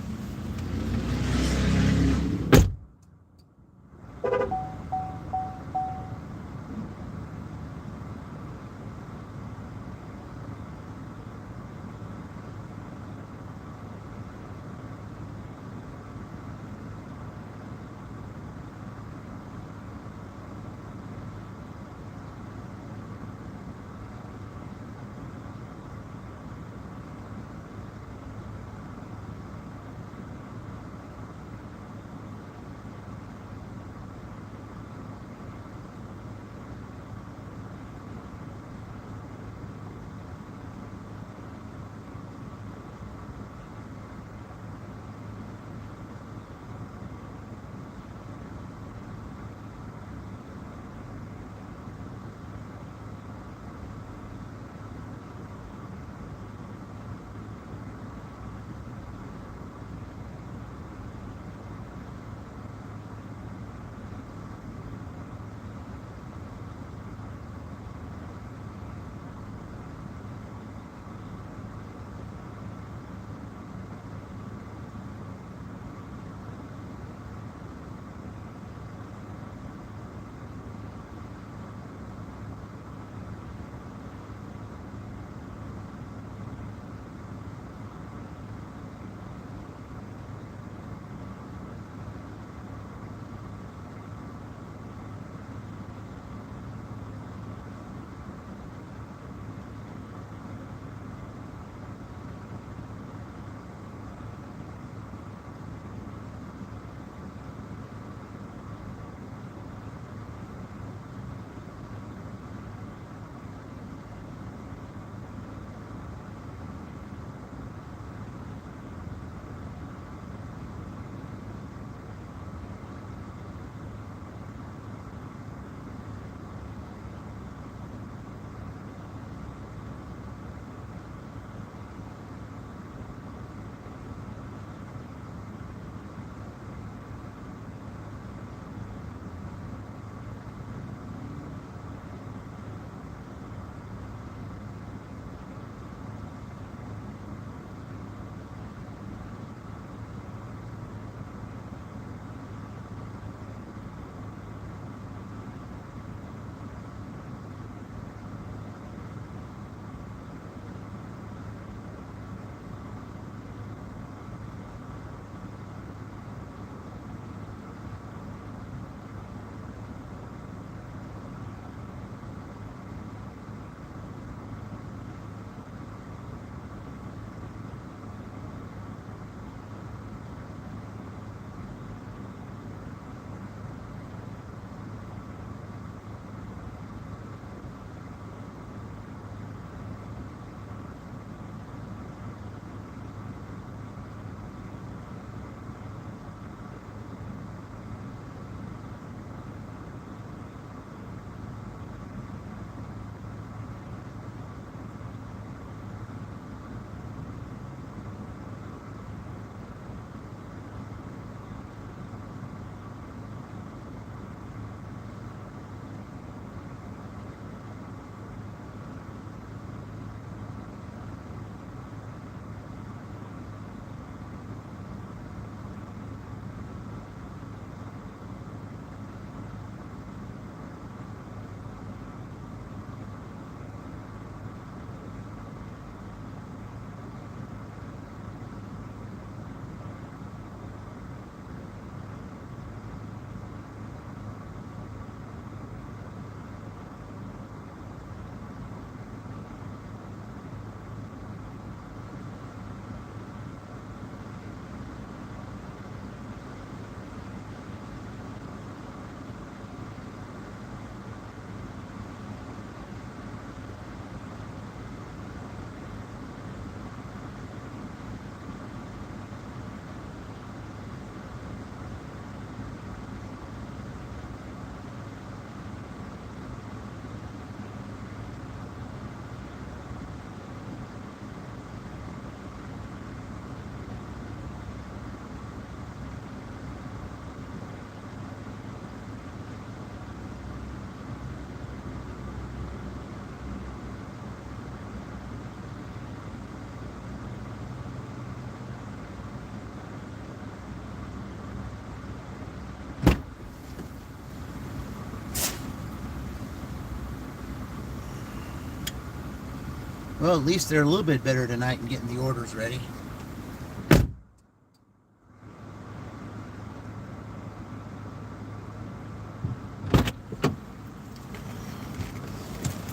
Well, at least they're a little bit better tonight in getting the orders ready.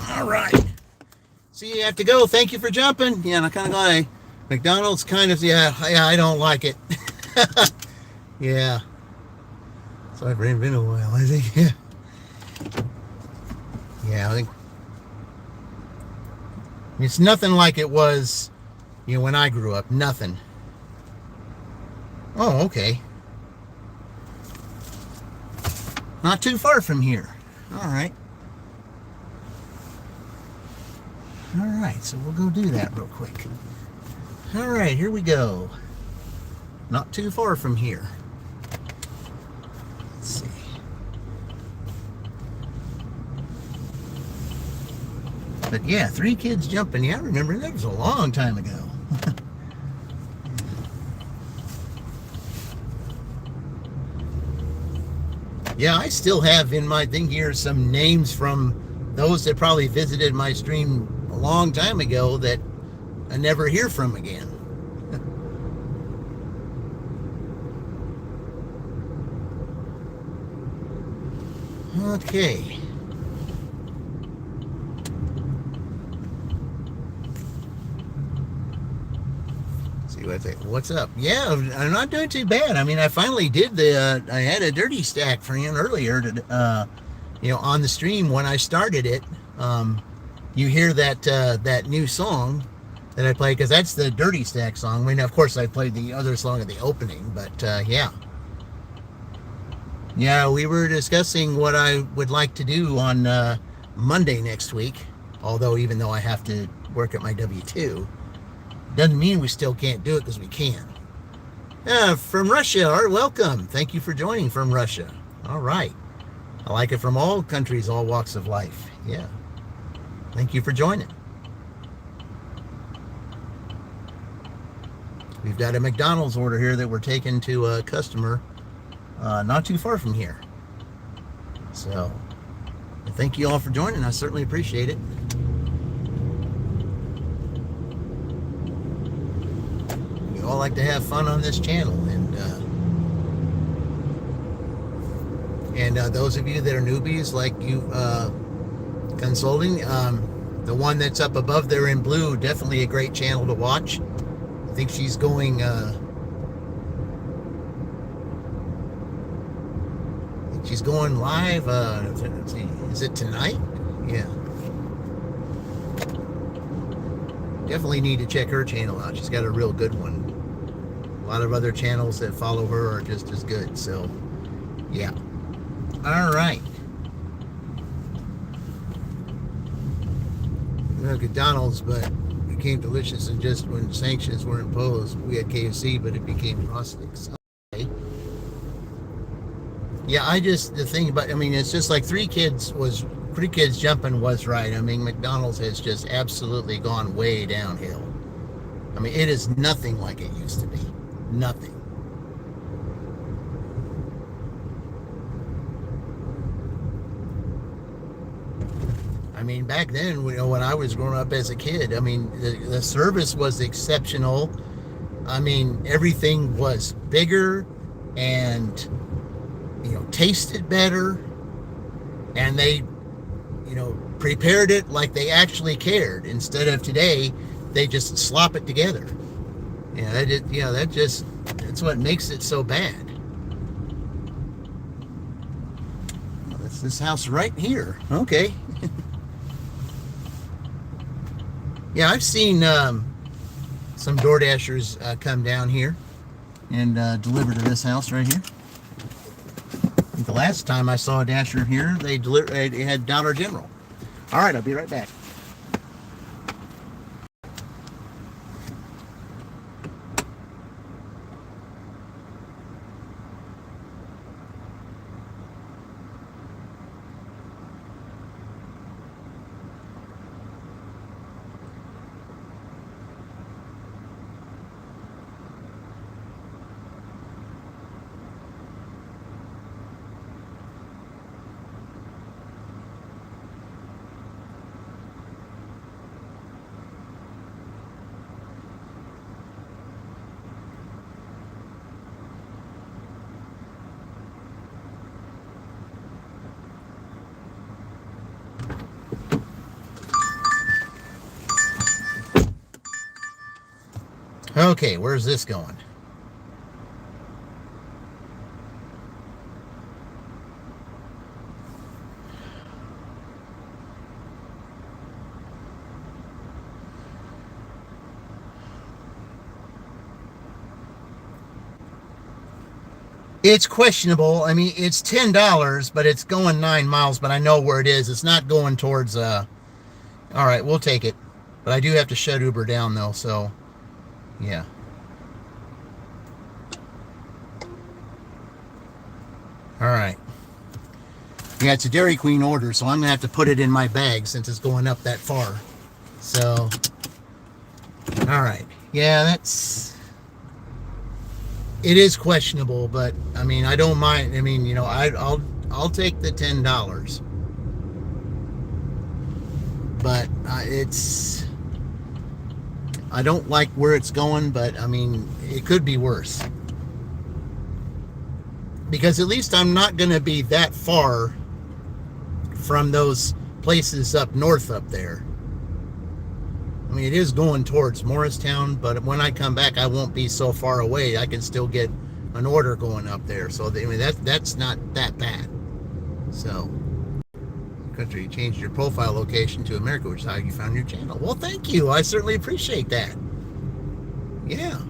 All right. So you have to go. Thank you for jumping. Yeah, and I kind of got a McDonald's kind of, yeah, I don't like it. Yeah. So I've been a while, I think. Yeah. Yeah, I think it's nothing like it was, when I grew up. Nothing. Oh, okay. Not too far from here. All right. All right, so we'll go do that real quick. All right, here we go. Not too far from here. Let's see. But yeah, 3 kids jumping. Yeah, I remember that was a long time ago. Yeah, I still have in my thing here some names from those that probably visited my stream a long time ago that I never hear from again. Okay. See what's up. Yeah, I'm not doing too bad. I mean, I finally did I had a dirty stack for him earlier to, on the stream when I started it. You hear that new song that I played, because that's the dirty stack song. I mean, of course I played the other song at the opening, but yeah. Yeah, we were discussing what I would like to do on Monday next week. Although, even though I have to work at my W-2, doesn't mean we still can't do it, because we can. From Russia, Art, welcome. Thank you for joining from Russia. All right. I like it from all countries, all walks of life. Yeah. Thank you for joining. We've got a McDonald's order here that we're taking to a customer not too far from here. So, thank you all for joining. I certainly appreciate it. We all like to have fun on this channel, and those of you that are newbies, like you consulting, the one that's up above there in blue, definitely a great channel to watch. I think she's going she's going live. Let's see, is it tonight? Yeah. Definitely need to check her channel out. She's got a real good one. A lot of other channels that follow her are just as good. So, yeah. All right. McDonald's, but it became delicious, and just when sanctions were imposed, we had KFC, but it became Rustics. Okay. Yeah, the thing about, I mean, it's just like 3 kids jumping was right. I mean, McDonald's has just absolutely gone way downhill. I mean, it is nothing like it used to be. Nothing. I mean, back then, when I was growing up as a kid, I mean, the service was exceptional. I mean, everything was bigger and, tasted better. And they, prepared it like they actually cared. Instead of today, they just slop it together. Yeah, that's what makes it so bad. Well, that's this house right here. Okay. Yeah, I've seen some DoorDashers come down here and deliver to this house right here. I think the last time I saw a Dasher here, they had Dollar General. All right, I'll be right back. Okay, where's this going? It's questionable. I mean, it's $10, but it's going 9 miles, but I know where it is. It's not going towards, all right, we'll take it. But I do have to shut Uber down, though, so, yeah. All right. Yeah, it's a Dairy Queen order, so I'm going to have to put it in my bag since it's going up that far. So, all right. Yeah, it is questionable, but I mean, I don't mind. I mean, you know, I'll take the $10. But I don't like where it's going, but I mean, it could be worse. Because at least I'm not going to be that far from those places up north up there. I mean, it is going towards Morristown, but when I come back, I won't be so far away. I can still get an order going up there. So, I mean, that's not that bad. So, country, you changed your profile location to America, which is how you found your channel. Well, thank you. I certainly appreciate that. Yeah.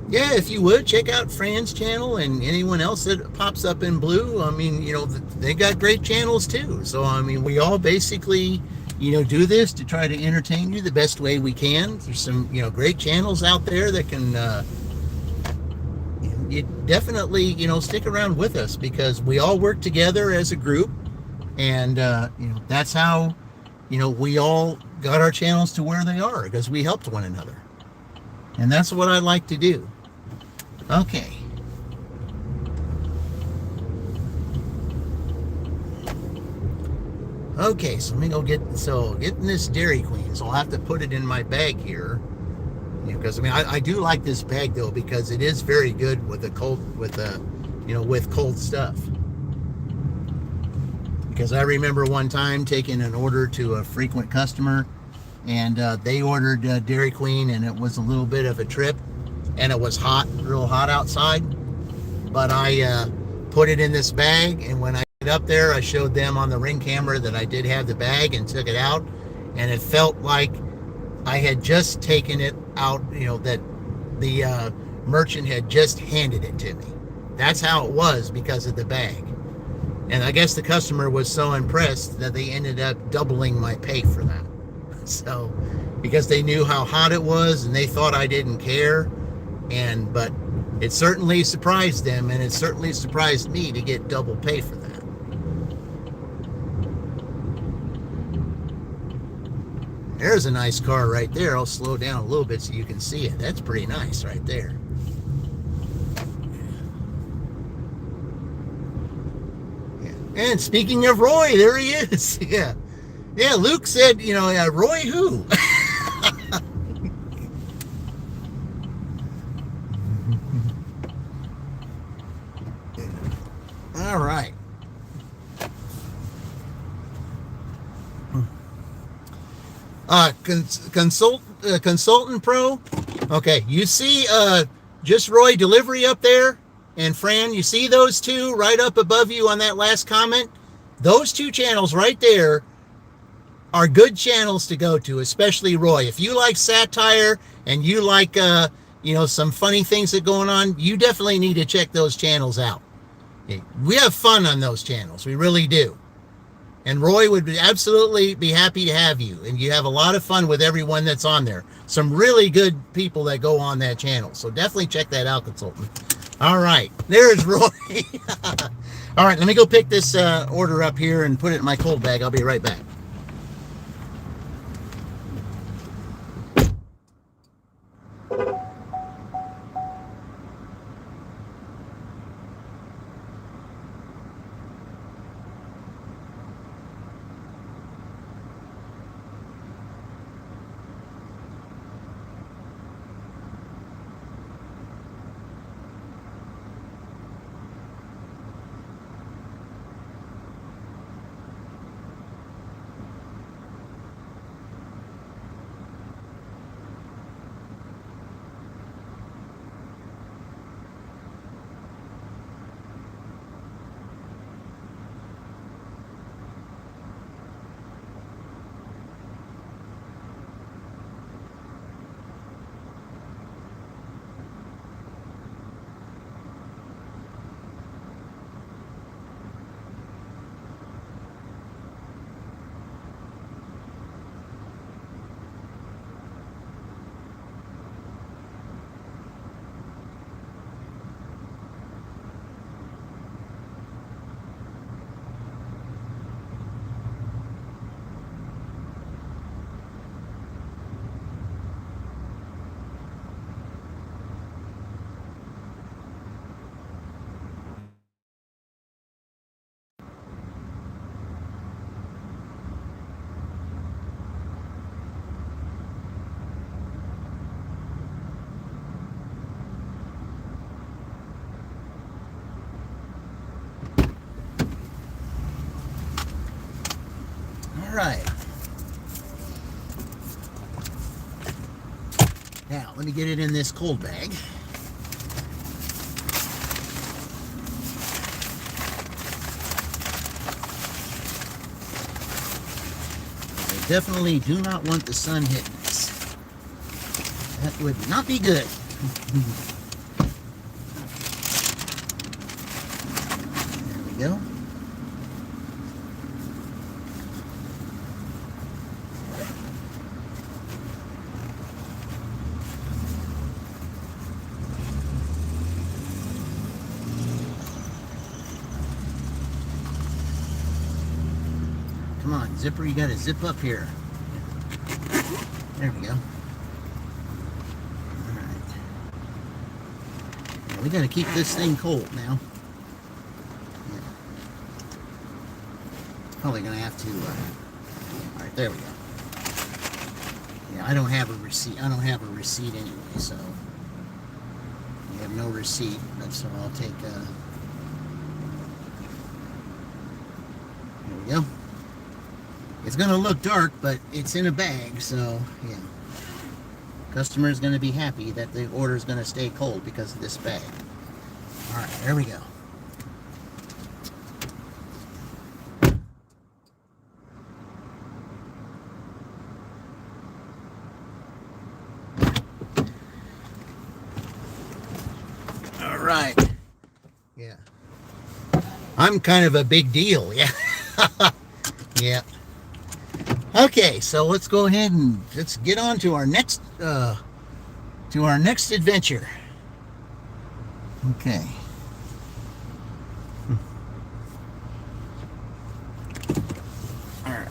Yeah, if you would, check out Fran's channel and anyone else that pops up in blue. I mean, you know, they got great channels too. So, I mean, we all basically, you know, do this to try to entertain you the best way we can. There's some, you know, great channels out there that can, you definitely, you know, stick around with us because we all work together as a group. And, you know, that's how, you know, we all got our channels to where they are because we helped one another. And that's what I like to do. Okay. Okay, so let me go getting this Dairy Queen. So I'll have to put it in my bag here. Because I mean, I do like this bag though because it is very good with with cold stuff. Because I remember one time taking an order to a frequent customer, and they ordered Dairy Queen, and it was a little bit of a trip, and it was hot, real hot outside. But I put it in this bag, and when I got up there, I showed them on the Ring camera that I did have the bag and took it out, and it felt like I had just taken it out, you know, that the merchant had just handed it to me. That's how it was because of the bag. And I guess the customer was so impressed that they ended up doubling my pay for that. So, because they knew how hot it was and they thought I didn't care. But it certainly surprised them, and it certainly surprised me to get double pay for that. There's a nice car right there. I'll slow down a little bit so you can see it. That's pretty nice right there. Yeah. And speaking of Roy, there he is. Yeah. Yeah, Luke said, you know, Roy who? All right. Consultant Pro. Okay, you see Just Roy Delivery up there, and Fran, you see those two right up above you on that last comment? Those two channels right there are good channels to go to, especially Roy. If you like satire and you like you know, some funny things that are going on, you definitely need to check those channels out. Okay. We have fun on those channels, we really do. And Roy would absolutely be happy to have you. And you have a lot of fun with everyone that's on there. Some really good people that go on that channel. So definitely check that out, consultant. All right. There's Roy. All right. Let me go pick this order up here and put it in my cold bag. I'll be right back. me get it in this cold bag. I definitely do not want the sun hitting this. That would not be good. There we go. Come on, zipper, you gotta zip up here. There we go. Alright. Now we gotta keep this thing cold now. Yeah. Probably gonna have to, alright, there we go. Yeah, I don't have a receipt anyway, so we have no receipt, but so I'll take, there we go. It's going to look dark, but it's in a bag, so, yeah. Customer is going to be happy that the order is going to stay cold because of this bag. Alright, there we go. Alright. Yeah. I'm kind of a big deal, yeah. Yeah. Okay, so let's go ahead and let's get on to our next adventure. Okay. All right.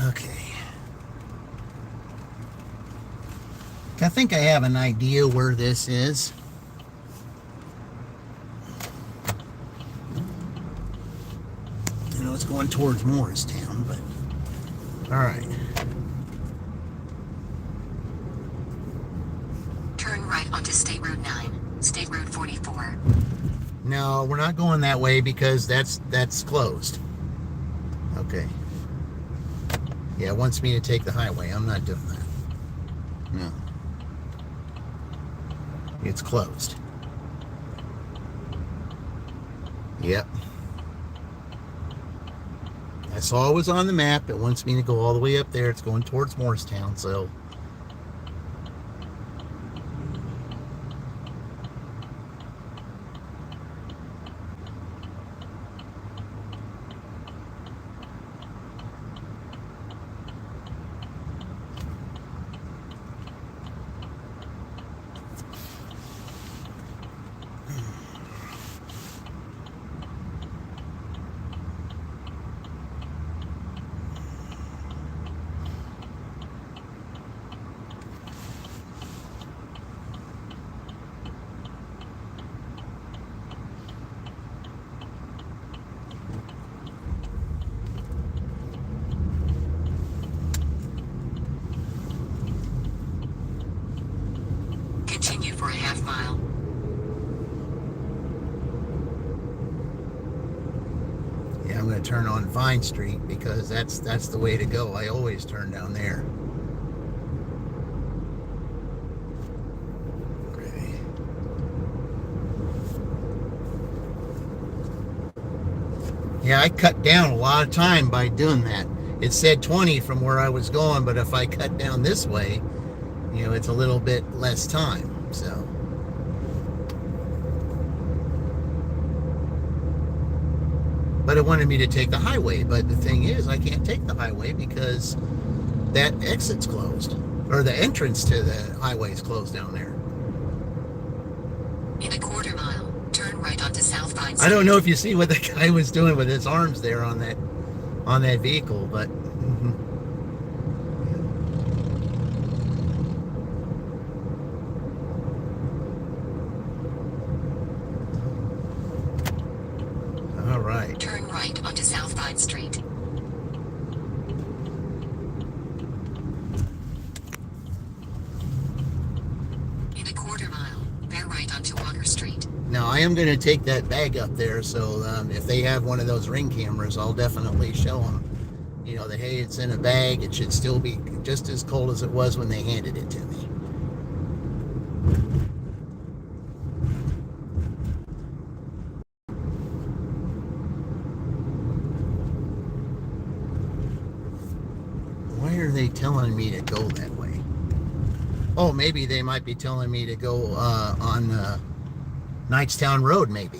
Okay. I think I have an idea where this is. It's going towards Morristown, but all right. Turn right onto State Road 9, State Road 44. No, we're not going that way because that's closed. Okay. Yeah, it wants me to take the highway. I'm not doing that. No. It's closed. Yep. I saw it was on the map. It wants me to go all the way up there. It's going towards Morristown, so. Continue for a half mile. Yeah, I'm going to turn on Vine Street because that's the way to go. I always turn down there. Okay. Yeah, I cut down a lot of time by doing that. It said 20 from where I was going, but if I cut down this way, you know, it's a little bit less time, so. But it wanted me to take the highway, but the thing is, I can't take the highway because that exit's closed, or the entrance to the highway is closed down there. In a quarter mile, turn right onto South Vine Street. I don't know if you see what the guy was doing with his arms there on that vehicle, but. All right. Turn right onto South Vine Street. In a quarter mile, bear right onto Walker Street. Now, I am going to take that bag up there, so if they have one of those ring cameras, I'll definitely show them, you know, that, hey, it's in a bag. It should still be just as cold as it was when they handed it to me. Why are they telling me to go that way? Oh, maybe they might be telling me to go on Knightstown Road, maybe.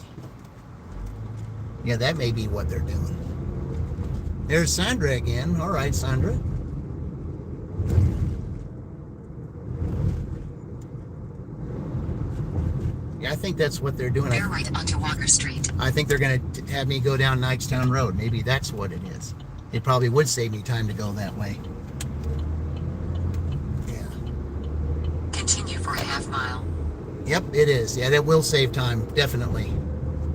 Yeah, that may be what they're doing. There's Sandra again. All right, Sandra. Yeah, I think that's what they're doing. Bear right onto Walker Street. I think they're going to have me go down Knightstown Road. Maybe that's what it is. It probably would save me time to go that way. Yeah. Continue for a half mile. Yep, it is. Yeah, that will save time, definitely.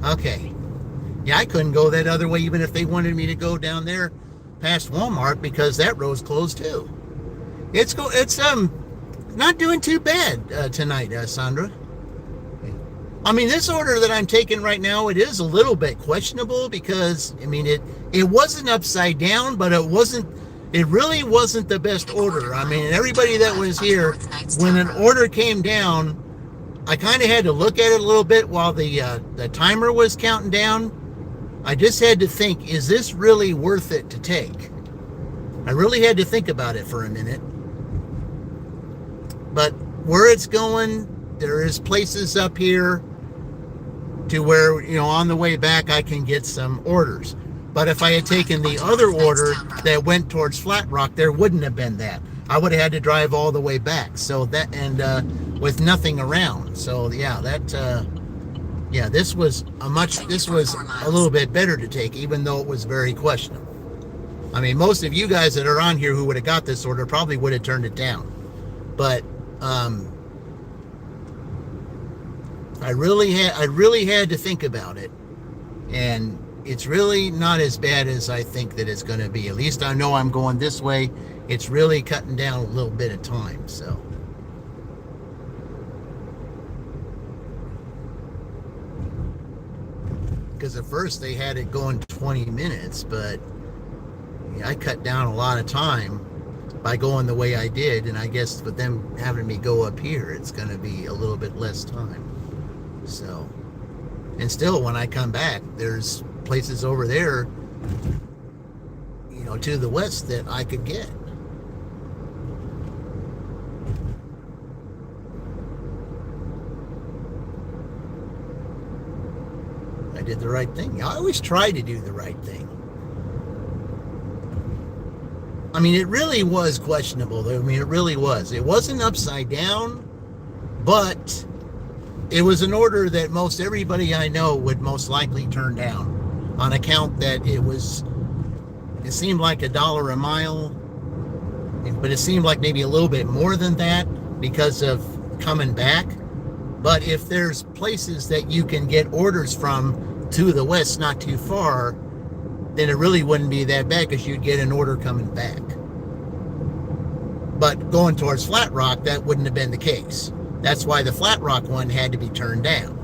Okay. Yeah, I couldn't go that other way even if they wanted me to go down there past Walmart because that road's closed too. It's not doing too bad tonight, Sandra. I mean, this order that I'm taking right now, it is a little bit questionable because, I mean, it wasn't upside down, but it really wasn't the best order. I mean, everybody that was here, when an order came down, I kind of had to look at it a little bit while the timer was counting down. I just had to think, is this really worth it to take? I really had to think about it for a minute. But where it's going, there is places up here to where, you know, on the way back I can get some orders. But if I had taken the other order that went towards Flat Rock, there wouldn't have been that. I would have had to drive all the way back. So that, and with nothing around. So yeah, this was a little bit better to take, even though it was very questionable. I mean, most of you guys that are on here who would have got this order probably would have turned it down. But I really had to think about it, and it's really not as bad as I think that it's going to be. At least I know I'm going this way. It's really cutting down a little bit of time, so. Because at first they had it going 20 minutes, but I cut down a lot of time by going the way I did, and I guess with them having me go up here, it's going to be a little bit less time. So, and still when I come back, there's places over there, you know, to the west that I could get. I did the right thing. I always try to do the right thing. I mean, it really was questionable. I mean, it really was. It wasn't upside down, but it was an order that most everybody I know would most likely turn down on account that it seemed like $1 a mile, but it seemed like maybe a little bit more than that because of coming back. But if there's places that you can get orders from to the west, not too far, then it really wouldn't be that bad because you'd get an order coming back. But going towards Flat Rock, that wouldn't have been the case. That's why the Flat Rock one had to be turned down.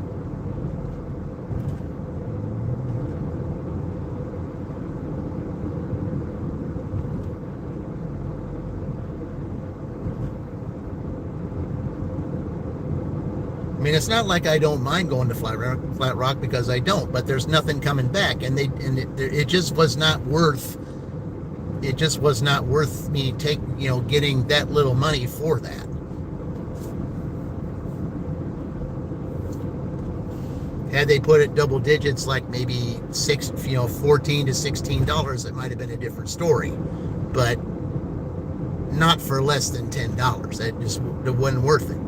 I mean, it's not like I don't mind going to Flat Rock because I don't, but there's nothing coming back, and it just was not worth. It just was not worth me getting that little money for that. Had they put it double digits, like maybe $14 to $16, it might have been a different story, but not for less than $10. It wasn't worth it.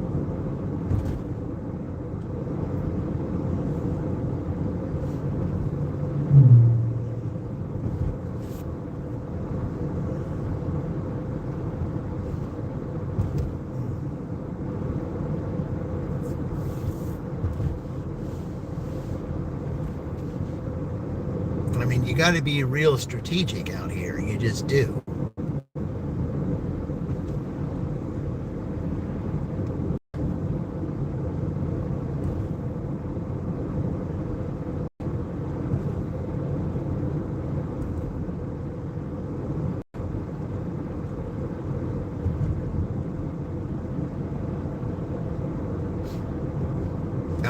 I mean, you got to be real strategic out here. You just do.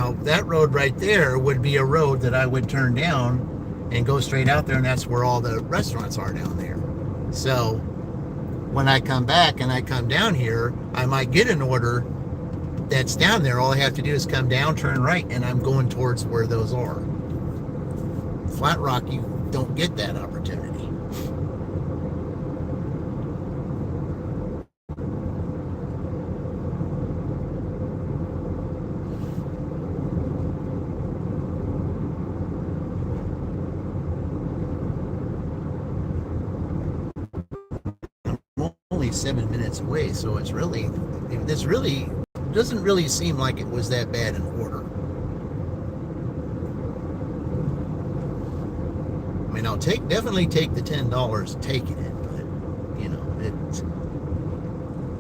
Now, that road right there would be a road that I would turn down and go straight out there, and that's where all the restaurants are down there. So when I come back and I come down here, I might get an order that's down there. All I have to do is come down, turn right, and I'm going towards where those are. Flat Rock, you don't get that opportunity. I'm only 7 minutes away, so this really doesn't really seem like it was that bad an order. I mean, I'll definitely take the $10 taking it, but you know,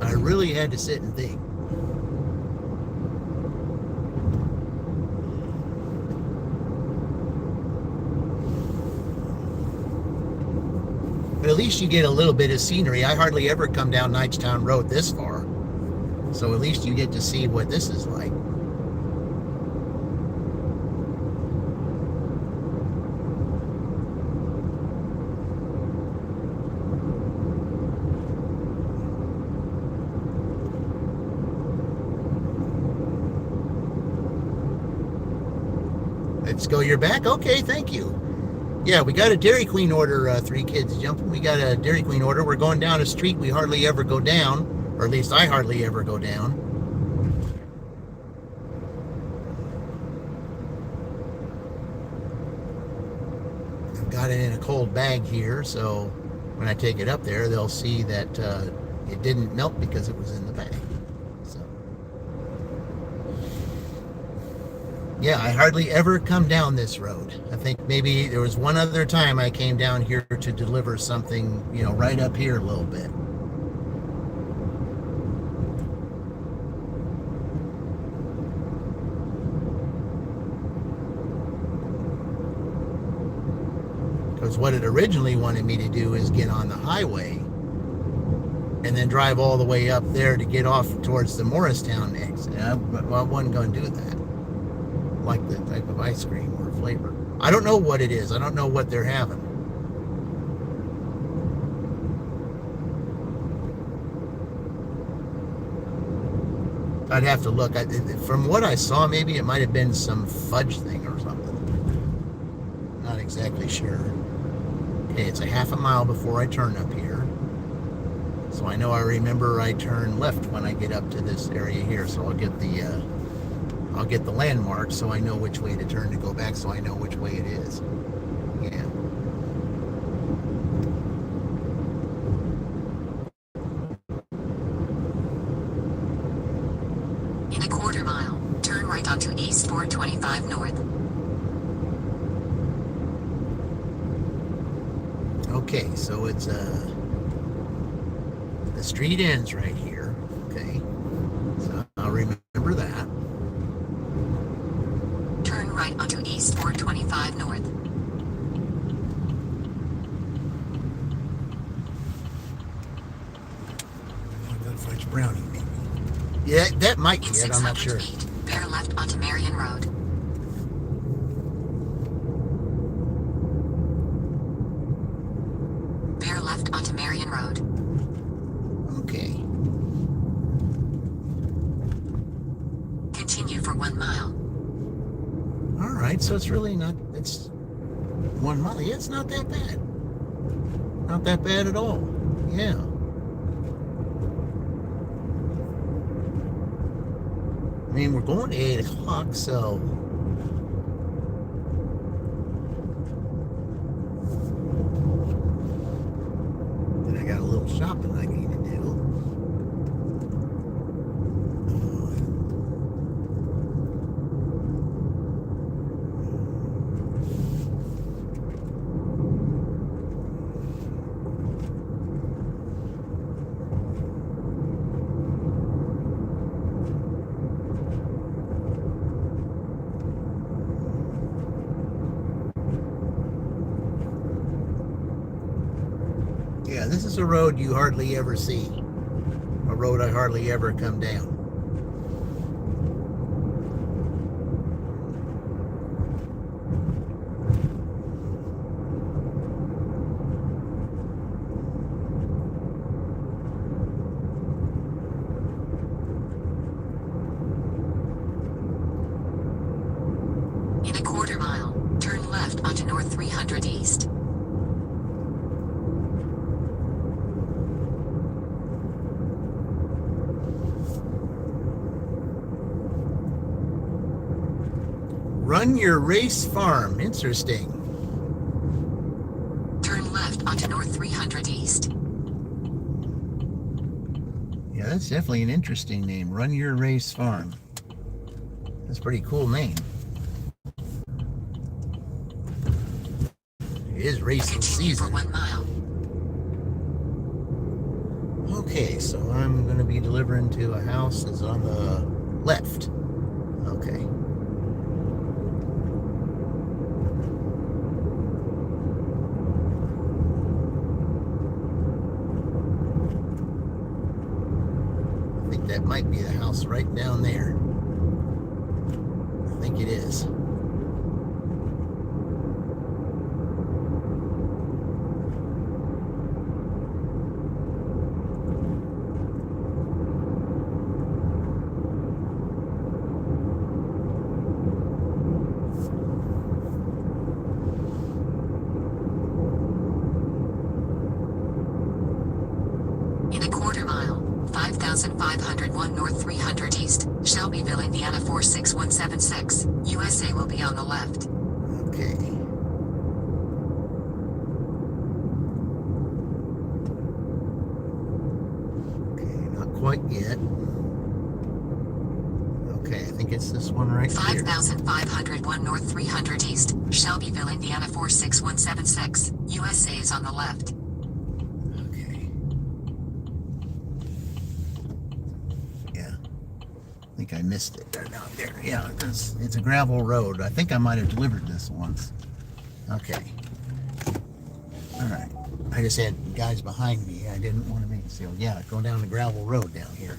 I really had to sit and think. But at least you get a little bit of scenery. I hardly ever come down Knightstown Road this far, so at least you get to see what this is like. Let's go, you're back? Okay, thank you. Yeah, we got a Dairy Queen order, 3 kids jumping. We got a Dairy Queen order. We're going down a street we hardly ever go down, or at least I hardly ever go down. I've got it in a cold bag here, so when I take it up there, they'll see that it didn't melt because it was in the bag. Yeah, I hardly ever come down this road. I think maybe there was one other time I came down here to deliver something, you know, right up here a little bit. Because what it originally wanted me to do is get on the highway and then drive all the way up there to get off towards the Morristown exit. I wasn't going to do that. Like the type of ice cream or flavor. I don't know what it is. I don't know what they're having. I'd have to look. From what I saw, maybe it might have been some fudge thing or something. Not exactly sure. Okay, it's a half a mile before I turn up here. So I know I remember I turn left when I get up to this area here. So I'll get the landmark so I know which way to turn to go back, so I know which way it is. Yeah. In a quarter mile, turn right onto East 425 North. Okay, so it's the street ends right here. Okay. So I'll remember that. Turn right onto East 425 North. I've got a fudge brownie, maybe. Yeah, that might be it. I'm not sure. Feet, bear left onto Marion Road. Bear left onto Marion Road. Okay. Continue for 1 mile. All right, so it's really not, it's 1 mile. Yeah, it's not that bad. Not that bad at all. Yeah. I mean, we're going to 8 o'clock, so. Then I got a little shopping I need to do. Yeah, this is a road you hardly ever see. A road I hardly ever come down. 300 east. Run your race farm. Interesting. Turn left onto north 300 east. Yeah, that's definitely an interesting name. Run your race farm. That's a pretty cool name. It is racing Continue for season. 1 mile. Okay, so I'm going to be delivering to a house that's on the left. Okay. I think that might be the house right down there. I think it is. In a quarter mile, 5,501 north 300 east, Shelbyville, Indiana 46176, USA will be on the left. Okay. Okay, not quite yet. Okay, I think it's this one right here. 5,501 north 300 east, Shelbyville, Indiana 46176, USA is on the left. Okay. Yeah. I think I missed it. There, down there. Yeah, it's a gravel road. I think I might have delivered this once. Okay. All right. I just had guys behind me. I didn't want to make it so. Yeah, go down the gravel road down here.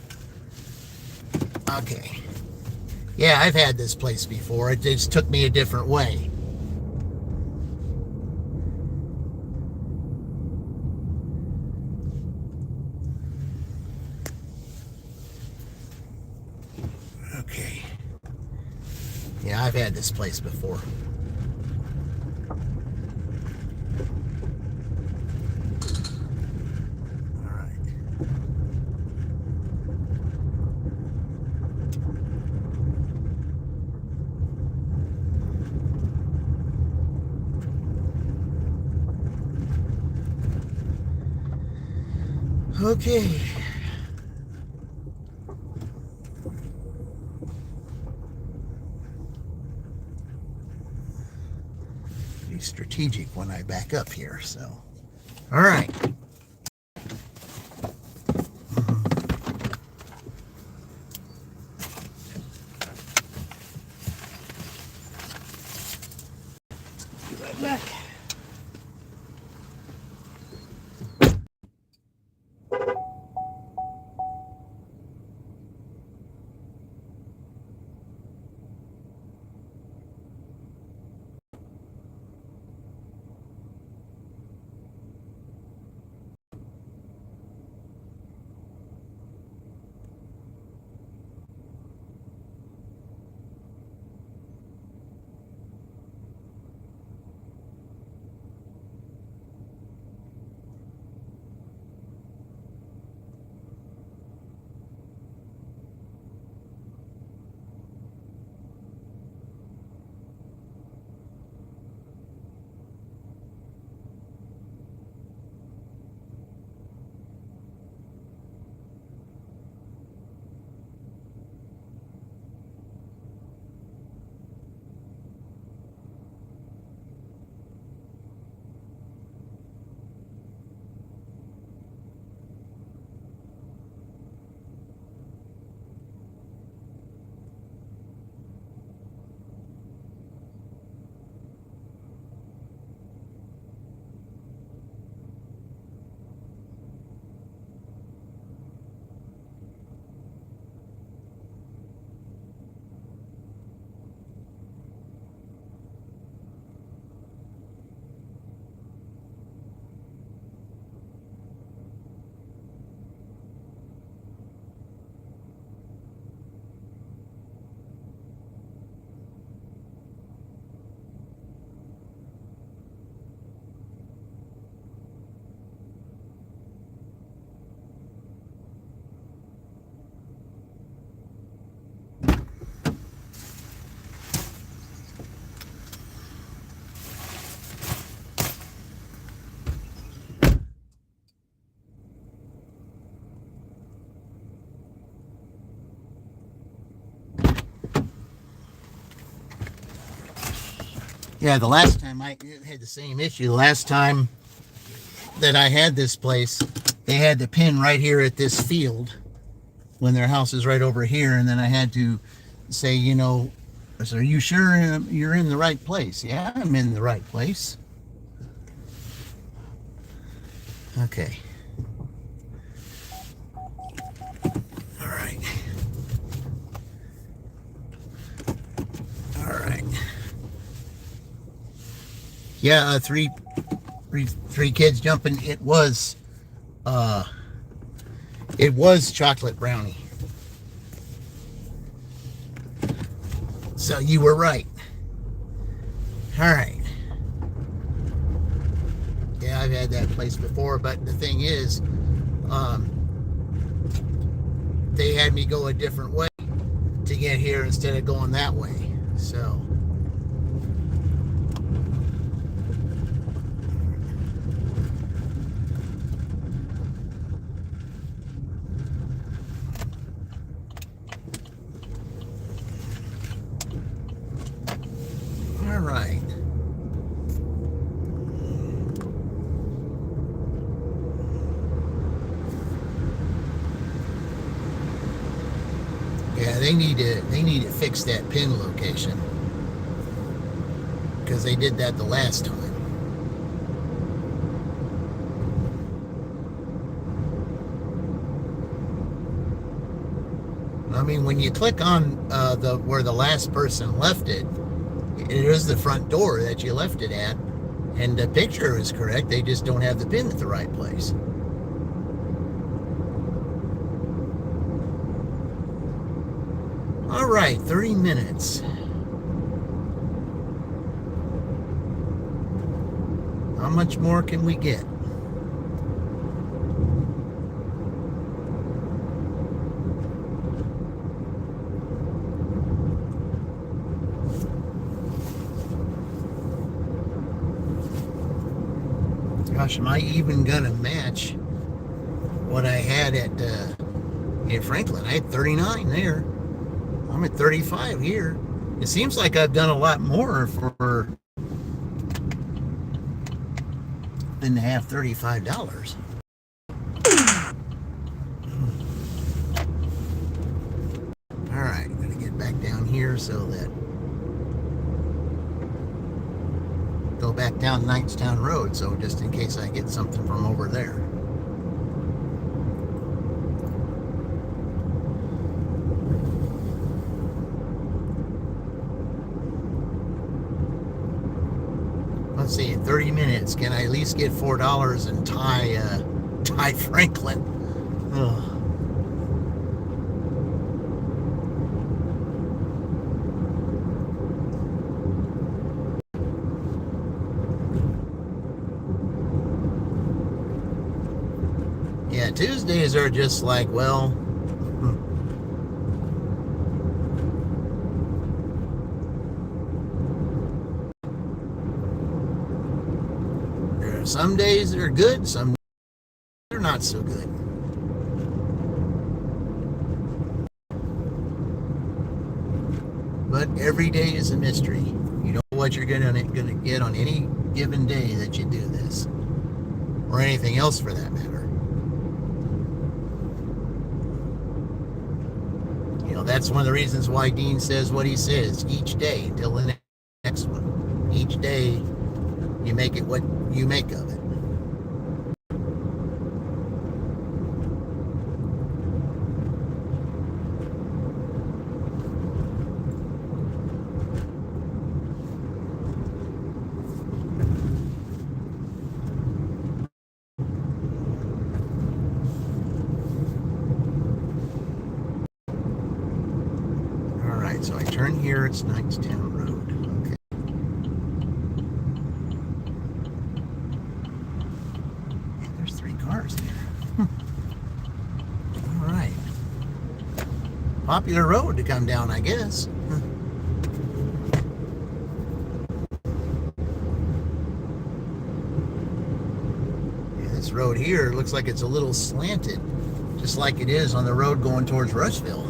Okay. Yeah, I've had this place before. It just took me a different way. Okay. Yeah, I've had this place before. All right. Okay. Be strategic when I back up here, so. All right. Be right back. Yeah, the last time I had the same issue. The last time that I had this place, they had the pin right here at this field when their house is right over here, and then I had to say, you know, so are you sure you're in the right place? Yeah, I'm in the right place. Okay. All right. All right. Yeah, three kids jumping. It was chocolate brownie. So you were right. All right. Yeah, I've had that place before, but the thing is, they had me go a different way to get here instead of going that way. So. All right. Yeah, they need to fix that pin location because they did that the last time. I mean, when you click on where the last person left it, it is the front door that you left it at, and the picture is correct. They just don't have the pin at the right place. All right, 30 minutes. How much more can we get? Gosh, am I even gonna match what I had at in Franklin? I had 39 there. I'm at 35 here. It seems like I've done a lot more for than to have $35. All right, I'm gonna get back down here so that go back down Knightstown Road, so just in case I get something from over there. Let's see, in 30 minutes, can I at least get $4 and tie Franklin? Ugh. Yeah, Tuesdays are just like, well, there are some days that are good, some they're not so good. But every day is a mystery. You know what you're gonna get on any given day that you do this, or anything else for that matter. You know, that's one of the reasons why Dean says what he says each day until the next one. Each day, you make it what you make of it. So I turn here, it's Knightstown Road. Okay. Yeah, there's 3 cars there. All right. Popular road to come down, I guess. Yeah, this road here looks like it's a little slanted, just like it is on the road going towards Rushville.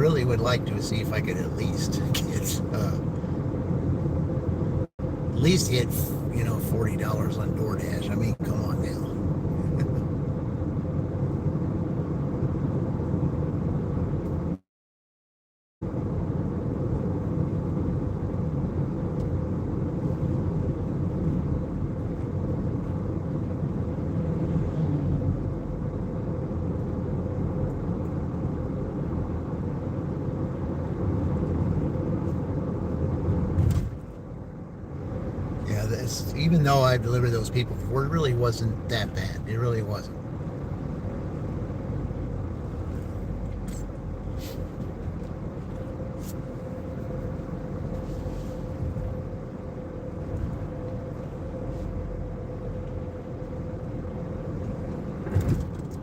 really would like to see if I could at least get $40 on DoorDash. I mean, come on now. Even though I've delivered those people before, it really wasn't that bad. It really wasn't.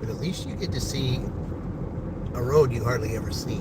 But at least you get to see a road you hardly ever see.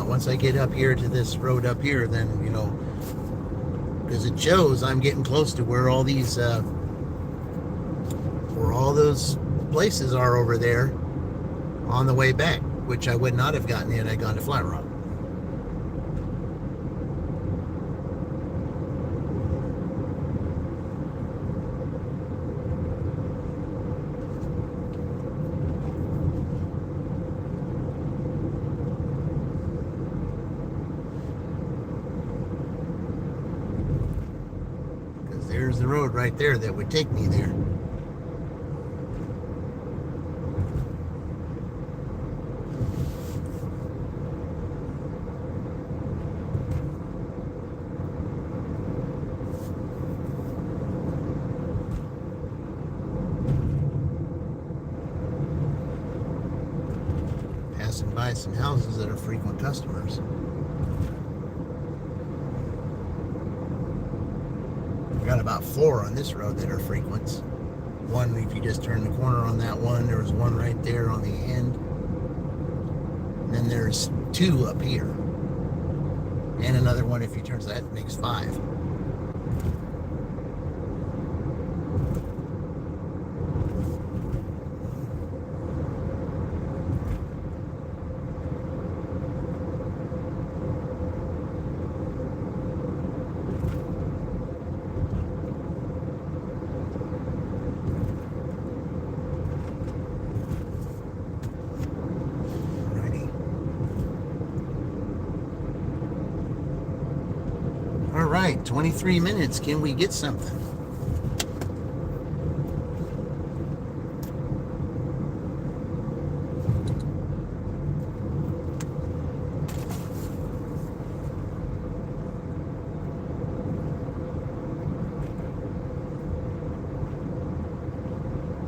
Once I get up here to this road up here, then, because it shows I'm getting close to where all these, where all those places are over there on the way back, which I would not have gotten in had I gone to Flat Rock. There's the road right there that would take me there. Passing by some houses that are frequent customers. Got about 4 on this road that are frequents. One, if you just turn the corner on that one, there was one right there on the end. And then there's 2 up here. And another one if you turn, so that makes 5. All right, 23 minutes. Can we get something?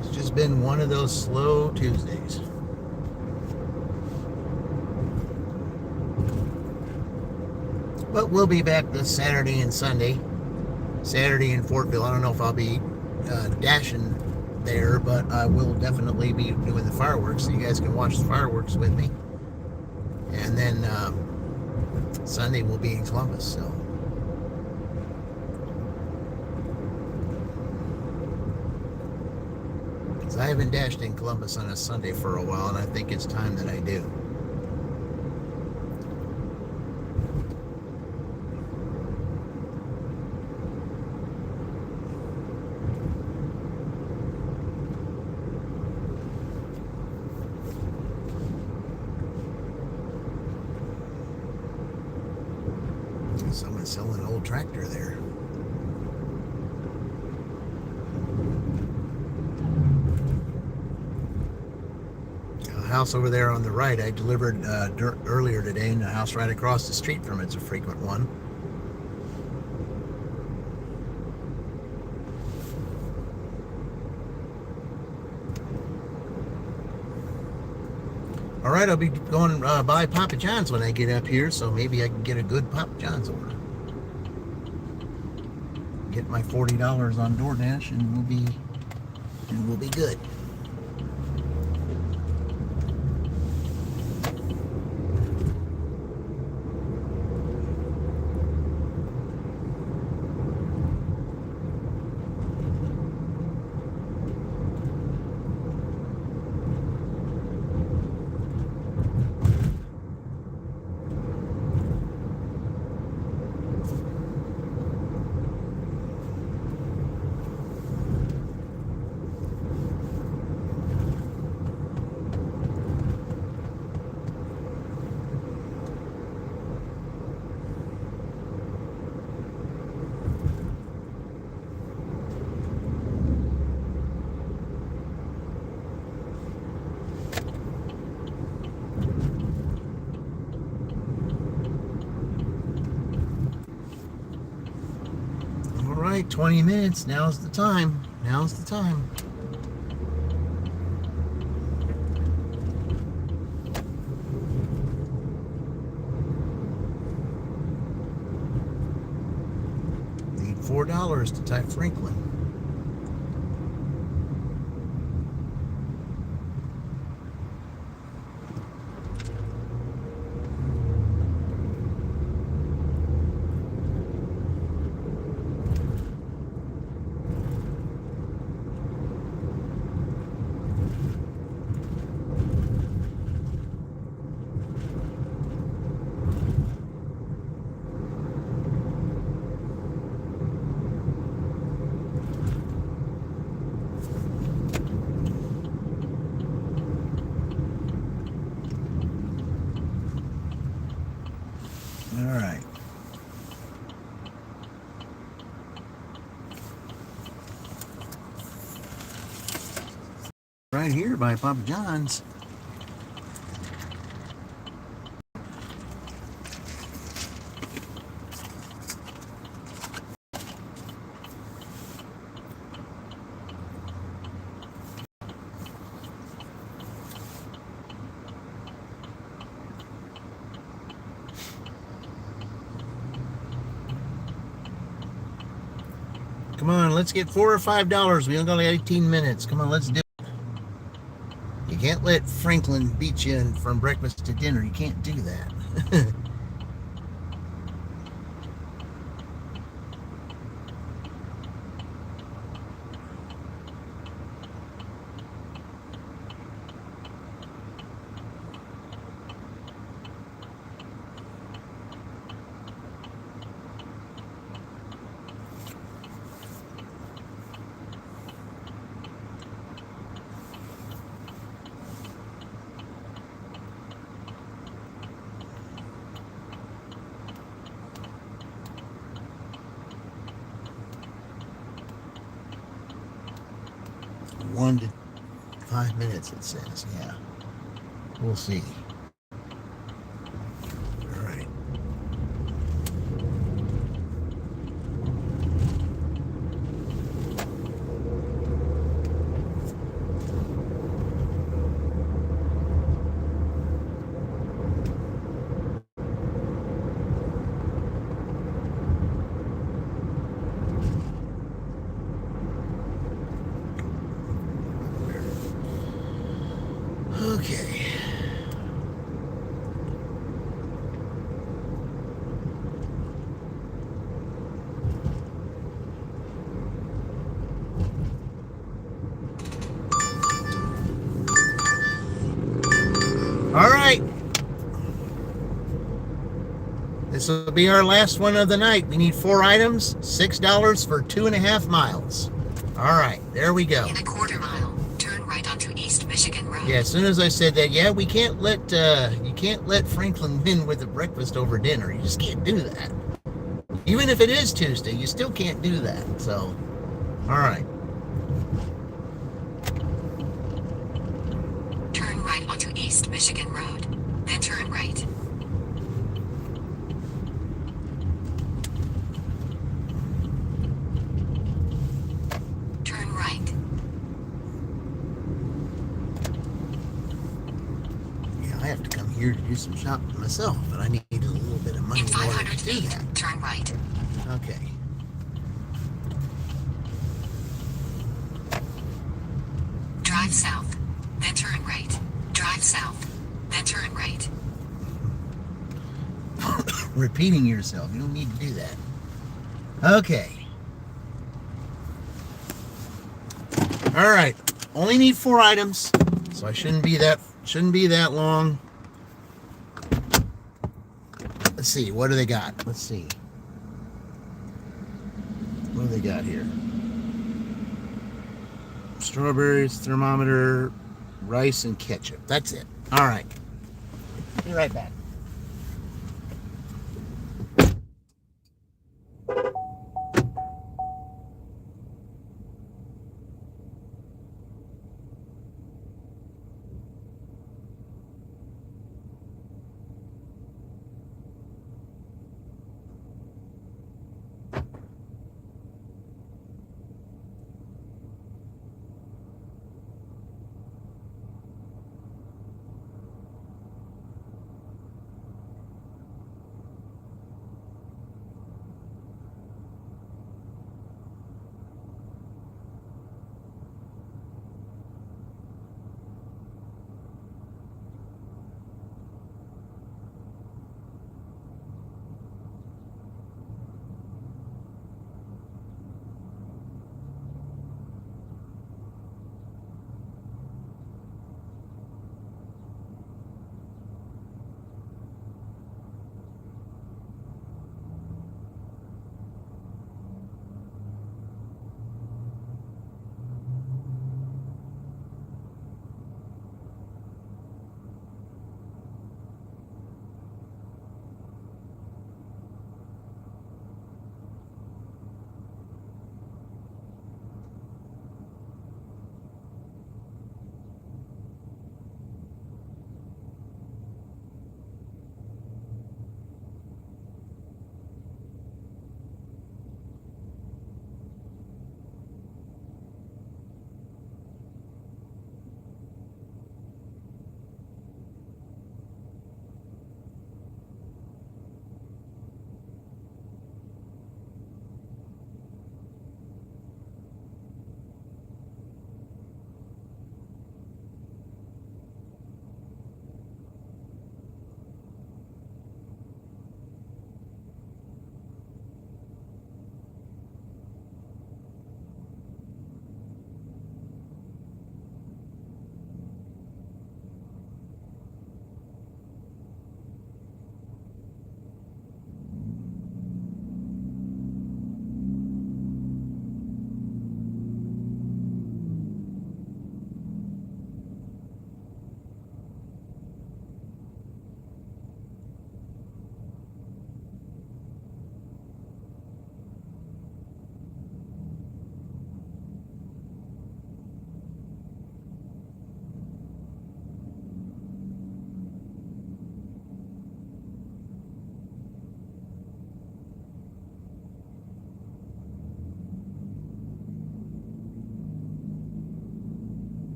It's just been one of those slow Tuesdays. But we'll be back this Saturday and Sunday. Saturday in Fortville. I don't know if I'll be dashing there, but I will definitely be doing the fireworks, so you guys can watch the fireworks with me. And then Sunday we'll be in Columbus. So because I haven't dashed in Columbus on a Sunday for a while, and I think it's time that I do. selling an old tractor there. A house over there on the right, I delivered dirt earlier today, and the house right across the street from it's a frequent one. All right, I'll be going by Papa John's when I get up here, so maybe I can get a good Papa John's order. Get my $40 on DoorDash, and we'll be good. All right, 20 minutes. Now's the time. Now's the time. Need $4 to type Franklin. All right. Right here by Papa John's. Come on, let's get $4 or $5. We only got 18 minutes. Come on, let's do it. You can't let Franklin beat you in from breakfast to dinner. You can't do that. One to 5 minutes, it says. Yeah, we'll see. All right. Okay. All right. This will be our last one of the night. We need 4 items, $6 for 2.5 miles. All right, there we go. In a quarter mile, turn right onto East Michigan Road. Yeah, as soon as I said that, yeah, we can't let you can't let Franklin win with a breakfast over dinner. You just can't do that. You Even if it is Tuesday, you still can't do that. So, all right. Turn right onto East Michigan Road. Then turn right. Turn right. Yeah, I have to come here to do some shopping myself, but I need a little bit of money In in order 500 to do feet, that. turn right. Okay. Drive south. Then turn right. Drive south. Then turn right. Repeating yourself. You don't need to do that. Okay. All right. Only need 4 items, so I shouldn't be that long. Let's see. What do they got? Let's see. What do they got here? Strawberries, thermometer, rice, and ketchup. That's it. All right. Be right back.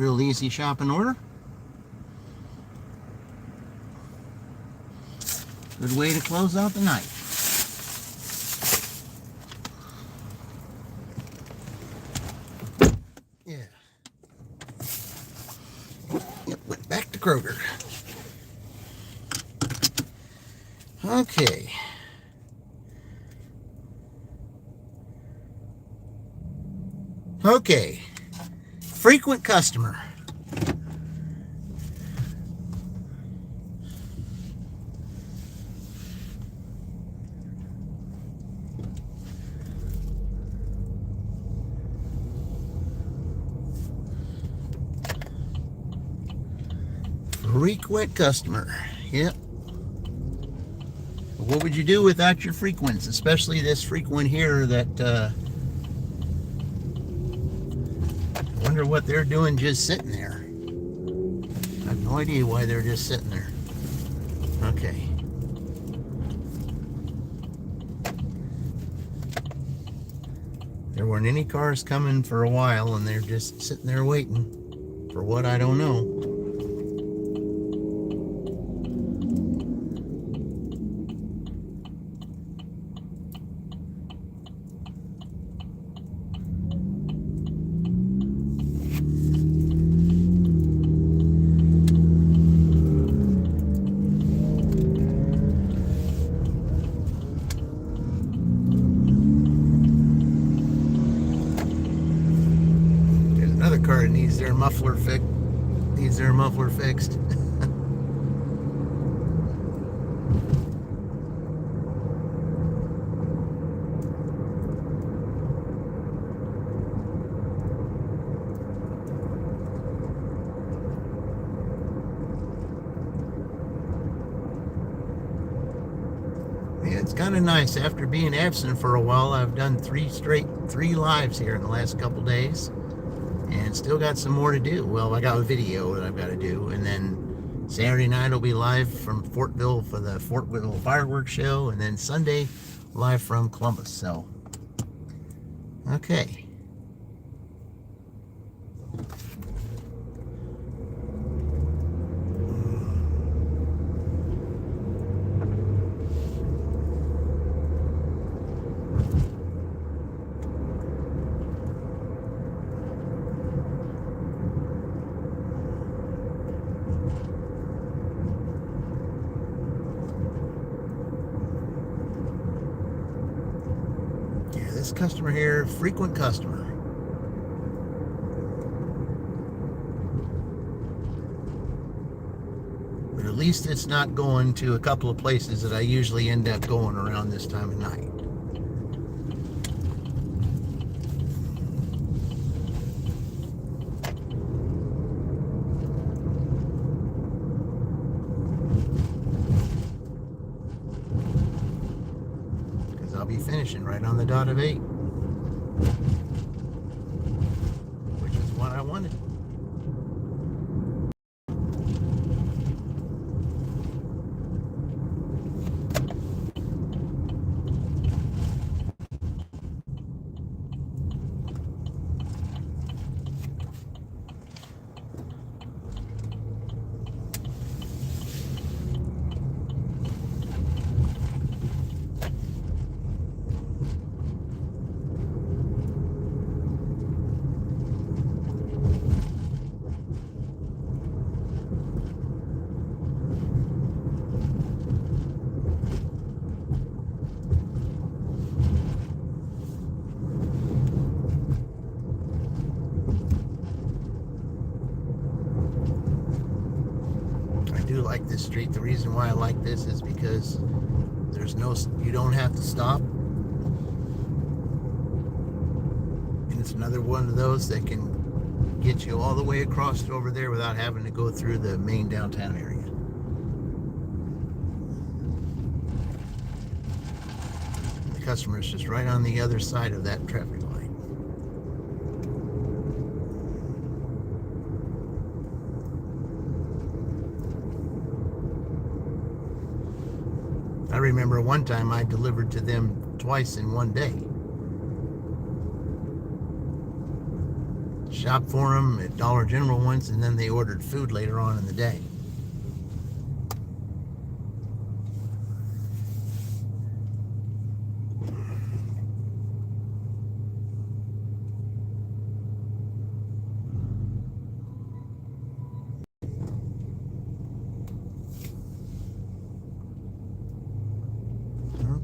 Real easy shopping order. Good way to close out the night. Yeah. Yep, went back to Kroger. Okay. Okay. Frequent customer. Frequent customer. Yep. What would you do without your frequents, especially this frequent here that I wonder what they're doing just sitting there. I have no idea why they're just sitting there. Okay. There weren't any cars coming for a while, and they're just sitting there waiting for what I don't know. Car that needs their muffler fixed. Yeah, it's kind of nice. After being absent for a while, I've done three lives here in the last couple days. And still got some more to do. Well, I got a video that I've got to do, and then Saturday night will be live from Fortville for the Fortville fireworks show, and then Sunday live from Columbus. So, okay. This customer here, frequent customer. But at least it's not going to a couple of places that I usually end up going around this time of night. Because I'll be finishing right on the dot of 8. Which is what I wanted. Like this street. The reason why I like this is because you don't have to stop, and it's another one of those that can get you all the way across over there without having to go through the main downtown area. The customer's just right on the other side of that traffic light. I remember one time I delivered to them twice in one day. shopped for them at Dollar General once, and then they ordered food later on in the day.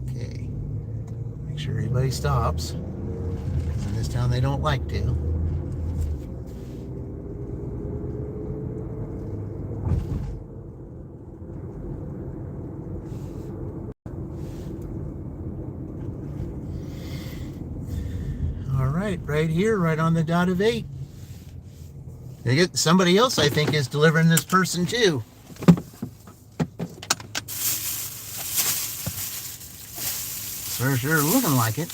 Okay. Make sure everybody stops. In this town, they don't like to. All right here, right on the dot of 8. They get somebody else, I think, is delivering this person too. For sure looking like it.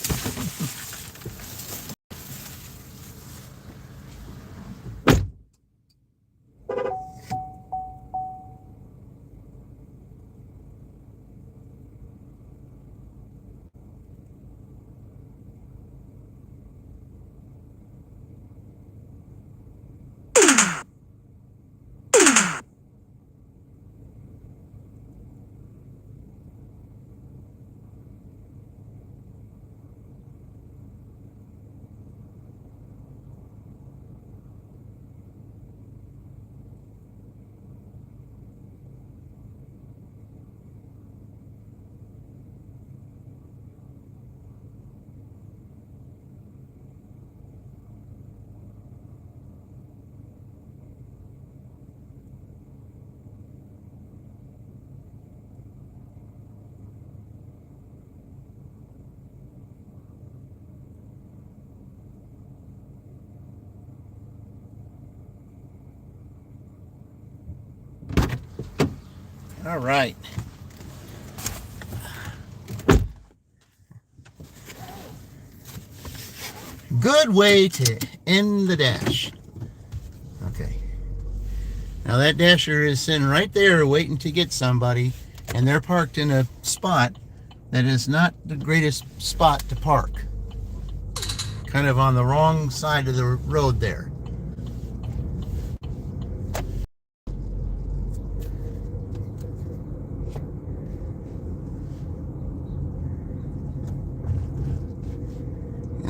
All right. Good way to end the dash. Okay. Now that dasher is sitting right there waiting to get somebody, and they're parked in a spot that is not the greatest spot to park. Kind of on the wrong side of the road there.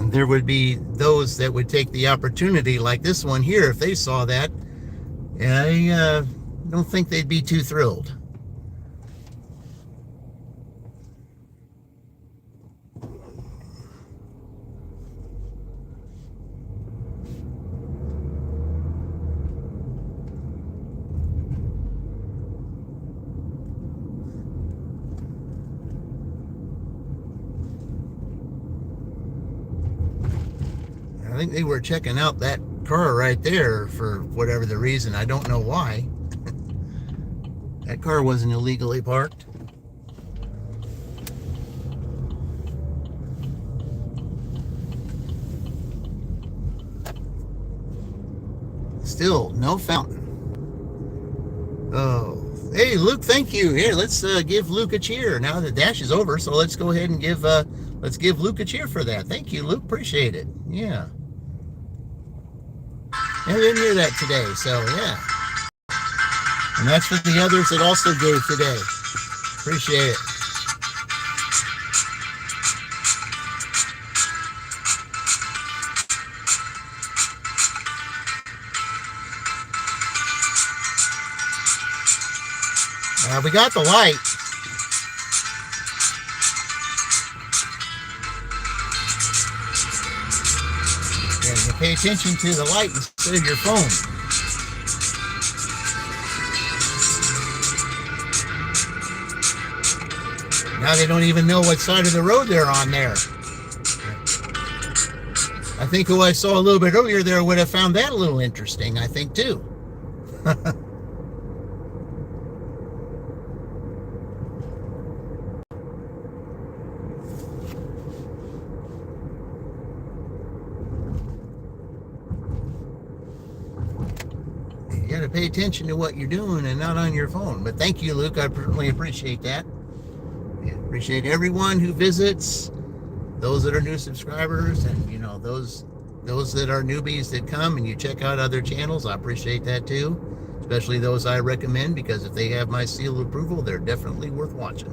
There would be those that would take the opportunity, like this one here, if they saw that. I don't think they'd be too thrilled. I think they were checking out that car right there for whatever the reason. I don't know why. That car wasn't illegally parked. Still, no fountain. Oh, hey, Luke, thank you. Here, let's give Luke a cheer. Now the dash is over, so let's go ahead and give Luke a cheer for that. Thank you, Luke. Appreciate it. Yeah. I didn't hear that today, so yeah. And that's for the others that also gave today. Appreciate it. We got the light. Yeah, pay attention to the light instead of your phone. Now they don't even know what side of the road they're on there. I think who I saw a little bit earlier there would have found that a little interesting, I think, too. You got to pay attention to what you're doing and not on your phone. But thank you, Luke. I certainly appreciate that. Yeah, appreciate everyone who visits, those that are new subscribers, and you know those those that are newbies that come and you check out other channels, I appreciate that too. Especially those I recommend, because if they have my seal of approval, they're definitely worth watching.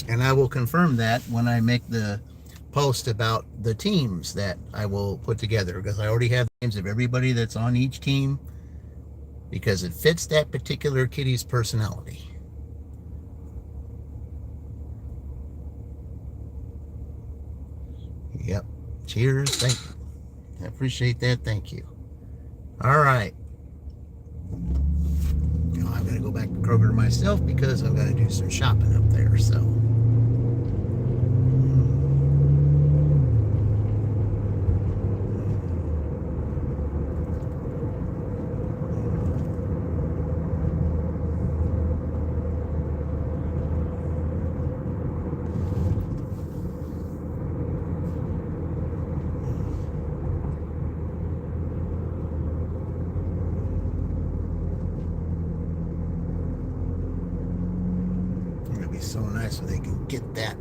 And I will confirm that when I make the post about the teams that I will put together, because I already have names of everybody that's on each team, because it fits that particular kitty's personality. Yep. Cheers. Thank you. I appreciate that. Thank you. All right. Now I'm going to go back to Kroger myself because I've got to do some shopping up there. So. So nice so they can get that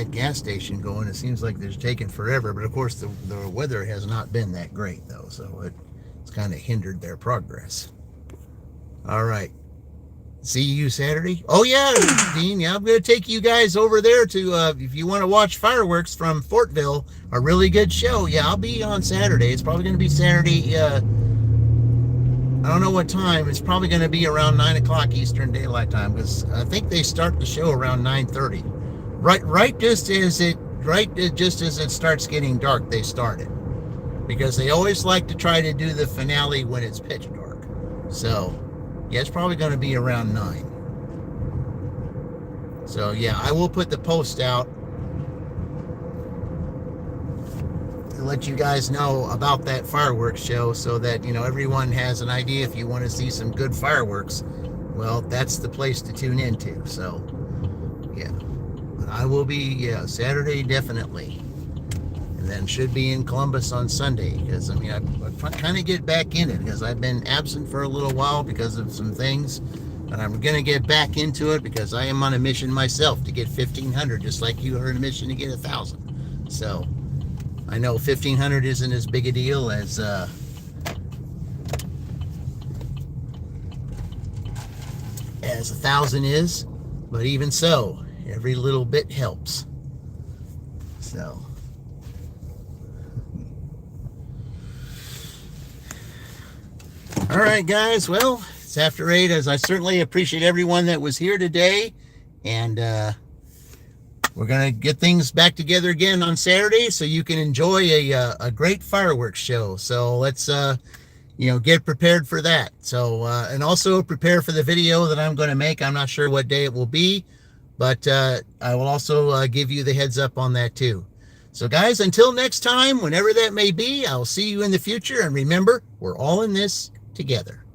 gas station going. It seems like they're taking forever, but of course the weather has not been that great though, so it's kind of hindered their progress. All right, see you Saturday. Oh yeah, Dean, yeah, I'm gonna take you guys over there to if you want to watch fireworks from Fortville, a really good show. Yeah, I'll be on Saturday. It's probably gonna be Saturday, I don't know what time. It's probably going to be around 9 o'clock Eastern Daylight Time, because I think they start the show around 9:30. Right just as it starts getting dark, they start it, because they always like to try to do the finale when it's pitch dark. So yeah, it's probably going to be around 9. So yeah, I will put the post out to let you guys know about that fireworks show, so that everyone has an idea. If you want to see some good fireworks, well, that's the place to tune into. So yeah, but I will be Saturday definitely, and then should be in Columbus on Sunday, because I kind of get back in it, because I've been absent for a little while because of some things, and I'm gonna get back into it because I am on a mission myself to get 1,500, just like you are on a mission to get 1,000. So I know 1,500 isn't as big a deal as 1,000 is, but even so, every little bit helps. So, all right, guys. Well, it's after 8. As I certainly appreciate everyone that was here today, and we're going to get things back together again on Saturday so you can enjoy a great fireworks show. So let's, get prepared for that. So, and also prepare for the video that I'm going to make. I'm not sure what day it will be, but I will also give you the heads up on that too. So guys, until next time, whenever that may be, I'll see you in the future. And remember, we're all in this together.